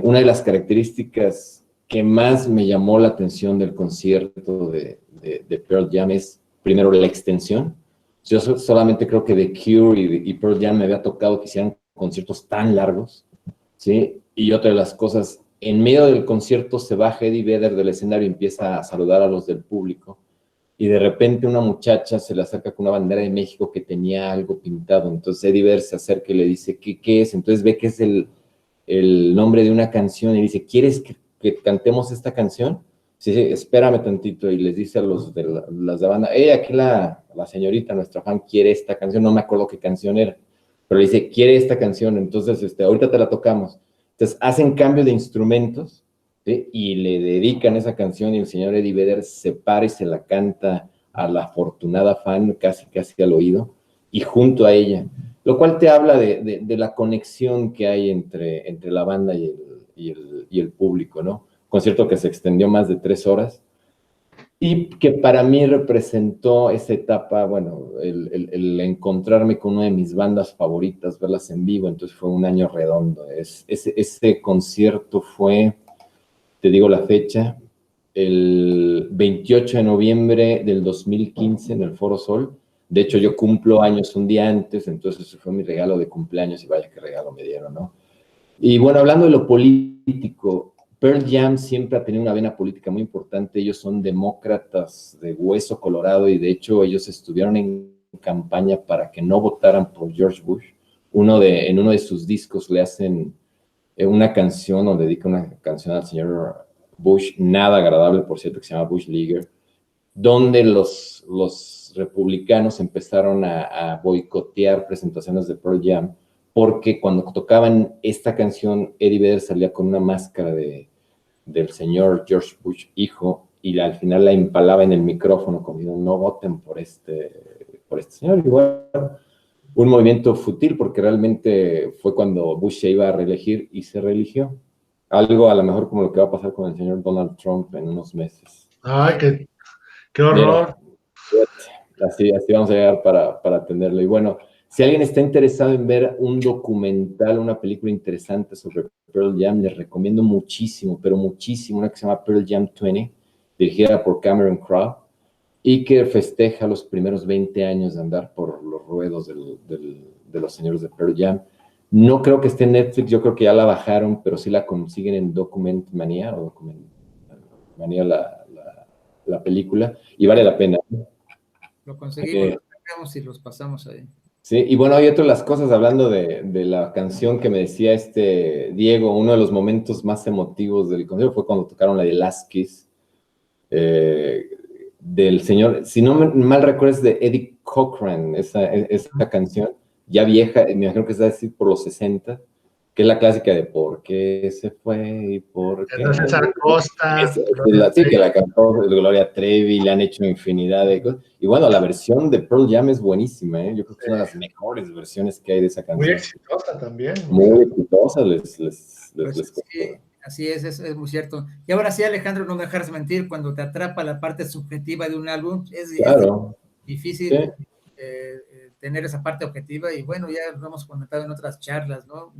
Una de las características que más me llamó la atención del concierto de Pearl Jam es, primero, la extensión. Yo solamente creo que The Cure y Pearl Jam me había tocado que hicieran conciertos tan largos, ¿sí? Y otra de las cosas, en medio del concierto se baja Eddie Vedder del escenario y empieza a saludar a los del público, y de repente una muchacha se le acerca con una bandera de México que tenía algo pintado. Entonces Eddie Vedder se acerca y le dice, ¿qué es? Entonces ve que es el nombre de una canción y dice, ¿quieres que cantemos esta canción? Sí, espérame tantito, y les dice a los de las de banda, aquí la señorita, nuestra fan, quiere esta canción, no me acuerdo qué canción era, pero le dice, quiere esta canción, entonces ahorita te la tocamos. Entonces hacen cambio de instrumentos, ¿sí? Y le dedican esa canción, y el señor Eddie Vedder se para y se la canta a la afortunada fan, casi al oído, y junto a ella, lo cual te habla de la conexión que hay entre la banda y el público, ¿no? Concierto que se extendió más de 3 horas, y que para mí representó esa etapa, bueno, el encontrarme con una de mis bandas favoritas, verlas en vivo. Entonces fue un año redondo. Ese concierto fue, te digo la fecha, el 28 de noviembre del 2015 en el Foro Sol. De hecho, yo cumplo años un día antes, entonces ese fue mi regalo de cumpleaños, y vaya qué regalo me dieron, ¿no? Y bueno, hablando de lo político, Pearl Jam siempre ha tenido una vena política muy importante. Ellos son demócratas de hueso colorado, y de hecho ellos estuvieron en campaña para que no votaran por George Bush. En uno de sus discos le hacen una canción, o dedica una canción al señor Bush, nada agradable, por cierto, que se llama Bush Leaguer, donde los republicanos empezaron a boicotear presentaciones de Pearl Jam, porque cuando tocaban esta canción, Eddie Vedder salía con una máscara del señor George Bush hijo, y al final la empalaba en el micrófono como diciendo, no voten por este señor. Igual un movimiento fútil, porque realmente fue cuando Bush se iba a reelegir y se reeligió. Algo a lo mejor como lo que va a pasar con el señor Donald Trump en unos meses. ¡Ay, qué horror! Mira, así vamos a llegar para atenderlo. Y bueno, Si alguien está interesado en ver un documental, una película interesante sobre Pearl Jam, les recomiendo muchísimo, pero muchísimo, una que se llama Pearl Jam 20, dirigida por Cameron Crowe, y que festeja los primeros 20 años de andar por los ruedos de los señores de Pearl Jam. No creo que esté en Netflix, yo creo que ya la bajaron, pero sí la consiguen en Document Mania, o Document Mania la película, y vale la pena. Lo conseguimos, los sacamos y los pasamos ahí. Sí, y bueno, hay otras las cosas, hablando de la canción que me decía Diego, uno de los momentos más emotivos del concierto fue cuando tocaron la de Last Kiss, del señor, si no mal recuerdo, es de Eddie Cochran, esa canción, ya vieja, me imagino que es decir por los 60, que es la clásica de ¿por qué se fue? ¿Y por qué? De César Costa. Sí, que la cantó Gloria Trevi, le han hecho infinidad de cosas. Y bueno, la versión de Pearl Jam es buenísima, ¿eh? Yo creo que es una de las mejores versiones que hay de esa canción. Muy exitosa también. Muy exitosa, Sí, así es muy cierto. Y ahora sí, Alejandro, no me dejes mentir, cuando te atrapa la parte subjetiva de un álbum, claro. Es difícil. Sí. Tener esa parte objetiva, y bueno, ya lo hemos comentado en otras charlas, ¿no?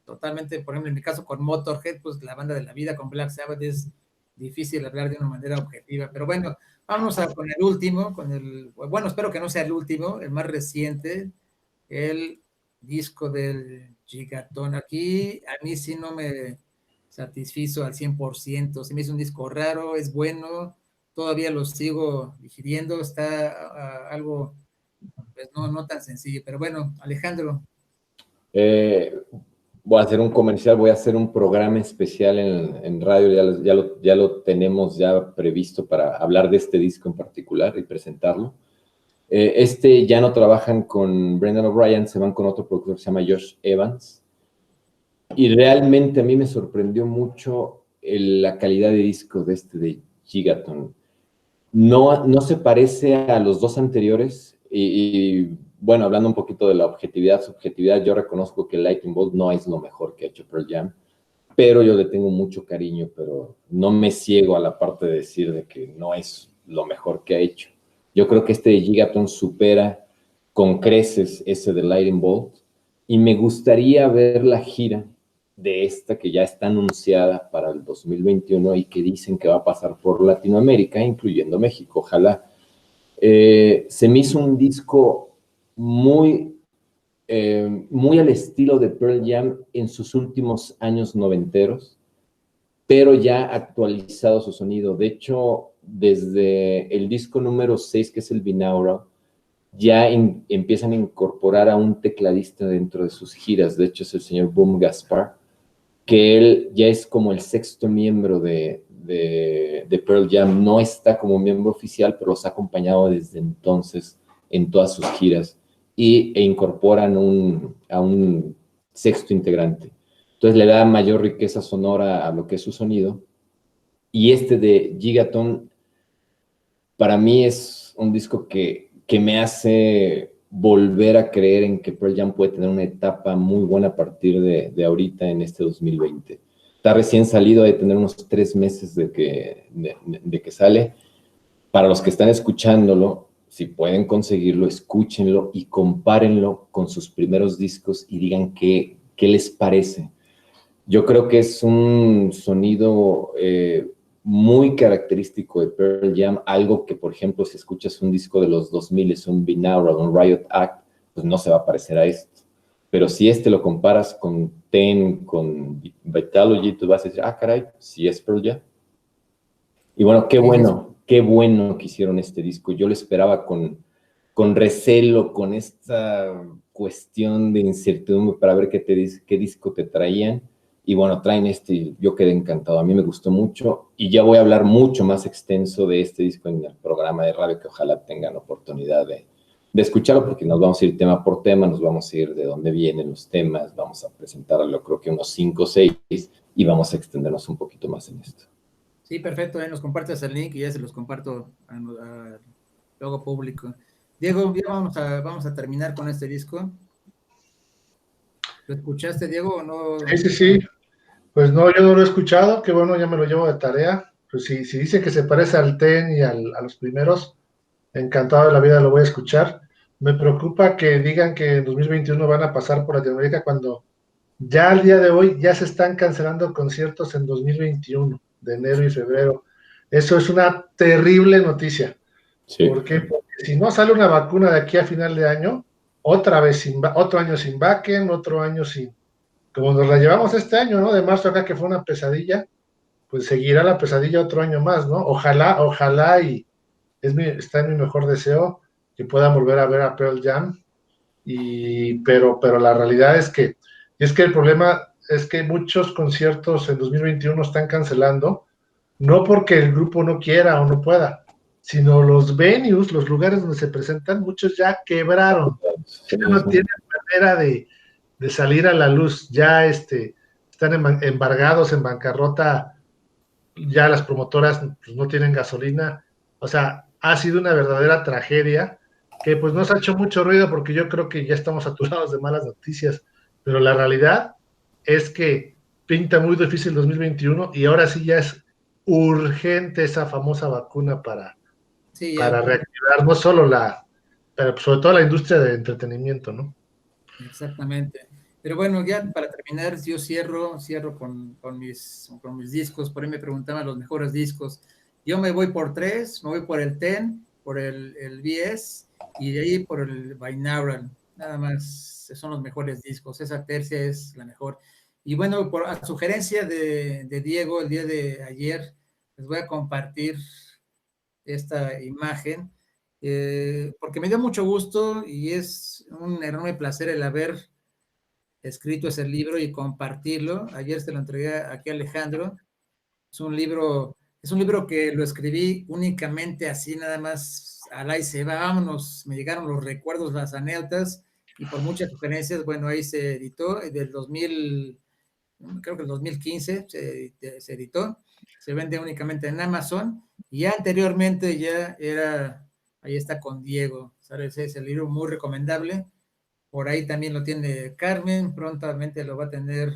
Totalmente, por ejemplo, en mi caso con Motorhead, pues la banda de la vida, con Black Sabbath, es difícil hablar de una manera objetiva, pero bueno, vamos con el último, bueno, espero que no sea el último, el más reciente, el disco del Gigaton. Aquí a mí sí no me satisfizo al 100%, se me hizo un disco raro, es bueno, todavía lo sigo digiriendo, está algo pues no tan sencillo, pero bueno, Alejandro. Voy a hacer un comercial, voy a hacer un programa especial en radio, ya lo tenemos ya previsto para hablar de este disco en particular y presentarlo. Ya no trabajan con Brendan O'Brien, se van con otro productor que se llama Josh Evans, y realmente a mí me sorprendió mucho la calidad de disco de Gigaton. No se parece a los dos anteriores, y bueno, hablando un poquito de la objetividad, subjetividad, yo reconozco que Lightning Bolt no es lo mejor que ha hecho Pearl Jam, pero yo le tengo mucho cariño, pero no me ciego a la parte de decir de que no es lo mejor que ha hecho. Yo creo que de Gigaton supera con creces ese de Lightning Bolt, y me gustaría ver la gira de esta que ya está anunciada para el 2021 y que dicen que va a pasar por Latinoamérica, incluyendo México. Ojalá. Se me hizo un disco muy al estilo de Pearl Jam en sus últimos años noventeros, pero ya actualizado su sonido. De hecho, desde el disco número 6, que es el Binaural, ya empiezan a incorporar a un tecladista dentro de sus giras. De hecho, es el señor Boom Gaspar, que él ya es como el sexto miembro de Pearl Jam. No está como miembro oficial, pero los ha acompañado desde entonces en todas sus giras, e incorporan a un sexto integrante. Entonces le da mayor riqueza sonora a lo que es su sonido. Y de Gigaton, para mí es un disco que me hace volver a creer en que Pearl Jam puede tener una etapa muy buena a partir de ahorita en 2020. Está recién salido, de tener unos 3 meses de que sale. Para los que están escuchándolo, si pueden conseguirlo, escúchenlo y compárenlo con sus primeros discos y digan qué les parece. Yo creo que es un sonido muy característico de Pearl Jam, algo que, por ejemplo, si escuchas un disco de los 2000, un Binaural, un Riot Act, pues no se va a parecer a esto. Pero si lo comparas con Ten, con Vitalogy, tú vas a decir, caray, sí es Pearl Jam. Y bueno, qué bueno que hicieron este disco. Yo lo esperaba con recelo, con esta cuestión de incertidumbre para ver qué disco te traían. Y bueno, traen yo quedé encantado. A mí me gustó mucho, y ya voy a hablar mucho más extenso de este disco en el programa de radio, que ojalá tengan oportunidad de escucharlo, porque nos vamos a ir tema por tema, nos vamos a ir de dónde vienen los temas, vamos a presentarlo, creo que unos 5 o 6, y vamos a extendernos un poquito más en esto. Sí, perfecto, nos compartes el link y ya se los comparto luego público. Diego, ya vamos a terminar con este disco. ¿Lo escuchaste, Diego, o no? Sí. Pues no, yo no lo he escuchado, que bueno, ya me lo llevo de tarea. Pues si dicen que se parece al Ten y a los primeros, encantado de la vida lo voy a escuchar. Me preocupa que digan que en 2021 van a pasar por Latinoamérica cuando ya al día de hoy ya se están cancelando conciertos en 2021, de enero y febrero. Eso es una terrible noticia. Sí. ¿Por qué? Porque si no sale una vacuna de aquí a final de año, otra vez otro año sin Bakken, otro año sin, como nos la llevamos este año, ¿no? De marzo acá que fue una pesadilla, pues seguirá la pesadilla otro año más, ¿no? Ojalá y está en mi mejor deseo que puedan volver a ver a Pearl Jam, pero la realidad es que el problema es que muchos conciertos en 2021 están cancelando, no porque el grupo no quiera o no pueda, sino los venues, los lugares donde se presentan, muchos ya quebraron, Sí, ya no sí. tienen manera de salir a la luz, ya están embargados, en bancarrota, ya las promotoras pues, no tienen gasolina, o sea, ha sido una verdadera tragedia que pues nos ha hecho mucho ruido porque yo creo que ya estamos saturados de malas noticias, pero la realidad es que pinta muy difícil 2021 y ahora sí ya es urgente esa famosa vacuna Sí, ya, para reactivar no solo pero sobre todo la industria de entretenimiento, ¿no? exactamente. Pero bueno, ya para terminar, yo cierro con mis discos. Por ahí me preguntaban los mejores discos. Yo me voy por tres, me voy por el Ten, por el VS y de ahí por el Binaural. Nada más son los mejores discos. Esa tercia es la mejor. Y bueno, a sugerencia de Diego el día de ayer, les voy a compartir esta imagen, porque me dio mucho gusto y es un enorme placer el haber escrito ese libro y compartirlo. Ayer se lo entregué aquí a Alejandro. Es un libro que lo escribí únicamente así, nada más al ahí se va, vámonos, me llegaron los recuerdos, las anécdotas, y por muchas sugerencias, bueno, ahí se editó, del 2000, creo que el 2015 se editó, se vende únicamente en Amazon, y ya anteriormente ya era, ahí está con Diego, ¿sabes? Es el libro muy recomendable. Por ahí también lo tiene Carmen, prontamente lo va a tener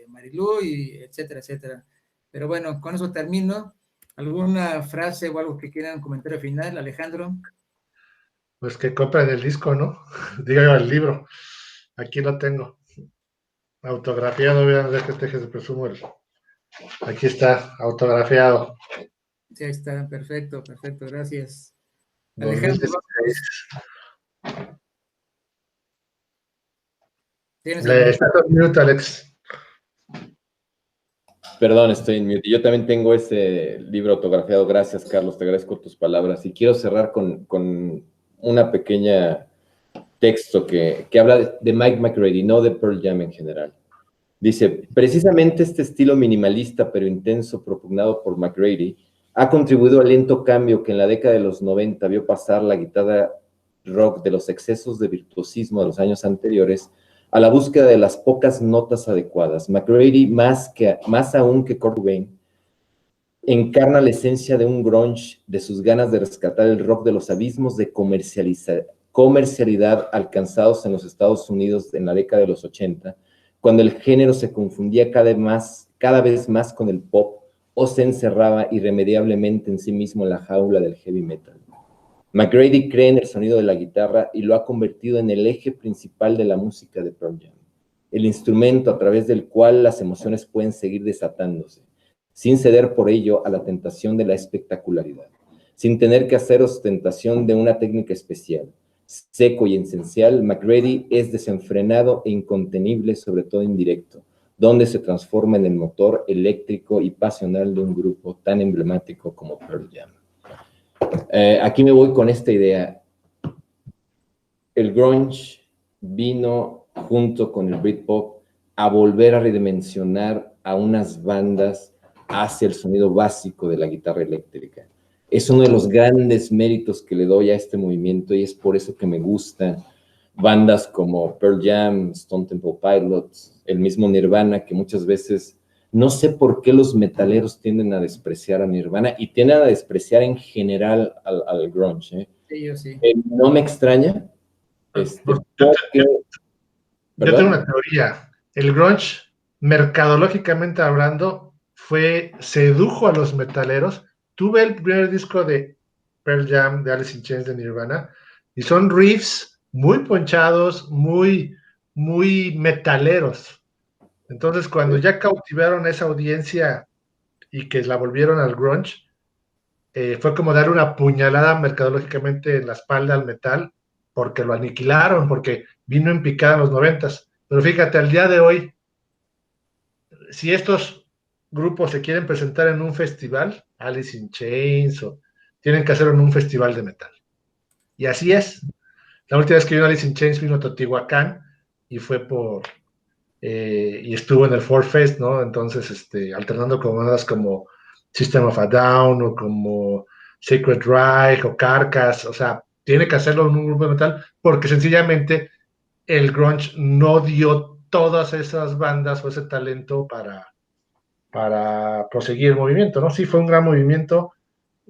Marilú, y etcétera, etcétera. Pero bueno, con eso termino. ¿Alguna frase o algo que quieran comentar al final, Alejandro? Pues que compren el disco, ¿no? Diga yo el libro. Aquí lo tengo. Autografiado, vean, dejes de presumo. Aquí está, autografiado. Sí, ahí está, perfecto, perfecto, gracias. Alejandro, 2016. tienes el Le micrófono. está un minuto, Alex. Perdón, estoy en mute. Yo también tengo ese libro autografiado. Gracias, Carlos. Te agradezco tus palabras. Y quiero cerrar con una pequeña texto que habla de Mike McCready, no de Pearl Jam en general. Dice, precisamente este estilo minimalista pero intenso propugnado por McCready ha contribuido al lento cambio que en la década de los 90 vio pasar la guitarra rock de los excesos de virtuosismo de los años anteriores a la búsqueda de las pocas notas adecuadas. McCready, más aún que Kurt Cobain, encarna la esencia de un grunge, de sus ganas de rescatar el rock de los abismos de comercialidad alcanzados en los Estados Unidos en la década de los 80, cuando el género se confundía cada vez más con el pop o se encerraba irremediablemente en sí mismo en la jaula del heavy metal. McCready cree en el sonido de la guitarra y lo ha convertido en el eje principal de la música de Pearl Jam, el instrumento a través del cual las emociones pueden seguir desatándose, sin ceder por ello a la tentación de la espectacularidad, sin tener que hacer ostentación de una técnica especial. Seco y esencial, McCready es desenfrenado e incontenible, sobre todo en directo, donde se transforma en el motor eléctrico y pasional de un grupo tan emblemático como Pearl Jam. Aquí me voy con esta idea. El grunge vino junto con el Britpop a volver a redimensionar a unas bandas hacia el sonido básico de la guitarra eléctrica. Es uno de los grandes méritos que le doy a este movimiento y es por eso que me gustan bandas como Pearl Jam, Stone Temple Pilots, el mismo Nirvana, que muchas veces no sé por qué los metaleros tienden a despreciar a Nirvana y tienden a despreciar en general al grunge. Sí, yo sí. No me extraña. Yo tengo una teoría. El grunge, mercadológicamente hablando, sedujo a los metaleros. Tuve el primer disco de Pearl Jam, de Alice in Chains, de Nirvana, Y son riffs muy ponchados, muy metaleros. Entonces, cuando ya cautivaron esa audiencia y que la volvieron al grunge, fue como dar una puñalada mercadológicamente en la espalda al metal, porque lo aniquilaron, porque vino en picada en los 90s. Pero fíjate, al día de hoy, si estos grupos se quieren presentar en un festival, Alice in Chains, tienen que hacerlo en un festival de metal. Y así es. La última vez que vino Alice in Chains vino a Teotihuacán y fue y estuvo en el Ford Fest, ¿no? Entonces, alternando con bandas como System of a Down o como Sacred Reich o Carcass, o sea, tiene que hacerlo en un grupo de metal porque sencillamente el grunge no dio todas esas bandas o ese talento para proseguir el movimiento, ¿no? Sí, fue un gran movimiento.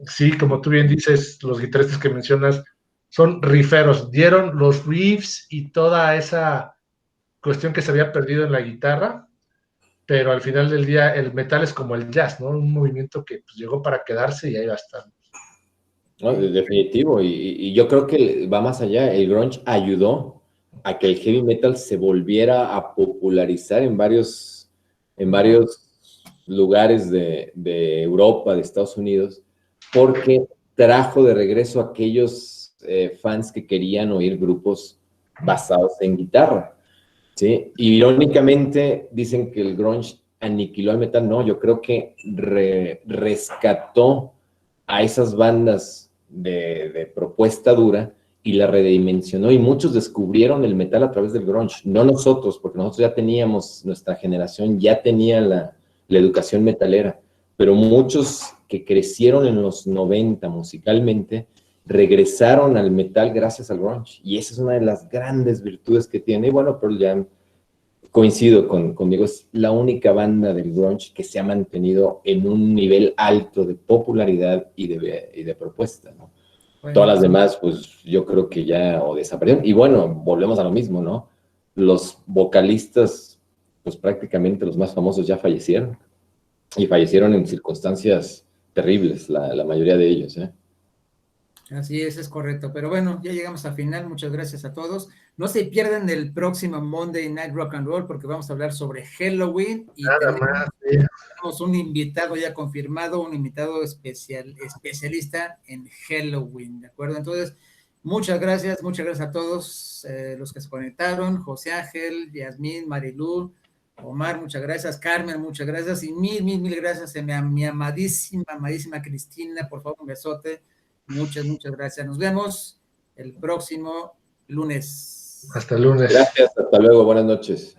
Sí, como tú bien dices, los guitarristas que mencionas son riferos, dieron los riffs y toda esa cuestión que se había perdido en la guitarra, pero al final del día el metal es como el jazz, ¿no? Un movimiento que pues, llegó para quedarse y ahí va a estar. No, definitivo, y yo creo que va más allá. El grunge ayudó a que el heavy metal se volviera a popularizar en varios lugares de Europa, de Estados Unidos, porque trajo de regreso a aquellos fans que querían oír grupos basados en guitarra, ¿sí? Y irónicamente dicen que el grunge aniquiló al metal. No, yo creo que rescató a esas bandas de propuesta dura y la redimensionó, y muchos descubrieron el metal a través del grunge, no nosotros, porque nosotros ya teníamos, nuestra generación ya tenía la educación metalera, pero muchos que crecieron en los 90 musicalmente, regresaron al metal gracias al grunge, y esa es una de las grandes virtudes que tiene. Y bueno, Pearl Jam, coincido conmigo, es la única banda del grunge que se ha mantenido en un nivel alto de popularidad y de propuesta, ¿no? Bueno, todas las demás, pues yo creo que ya o desaparecieron. Y bueno, volvemos a lo mismo, ¿no? Los vocalistas, pues prácticamente los más famosos ya fallecieron. Y fallecieron en circunstancias terribles, la mayoría de ellos, ¿eh? Así es correcto. Pero bueno, ya llegamos al final. Muchas gracias a todos. No se pierdan el próximo Monday Night Rock and Roll, porque vamos a hablar sobre Halloween y tenemos un invitado ya confirmado, un invitado especialista en Halloween, ¿de acuerdo? Entonces, muchas gracias a todos los que se conectaron, José Ángel, Yasmín, Marilú, Omar, muchas gracias, Carmen, muchas gracias, y mil gracias a mi amadísima Cristina, por favor, un besote. Muchas gracias. Nos vemos el próximo lunes. Hasta el lunes. Gracias, hasta luego, buenas noches.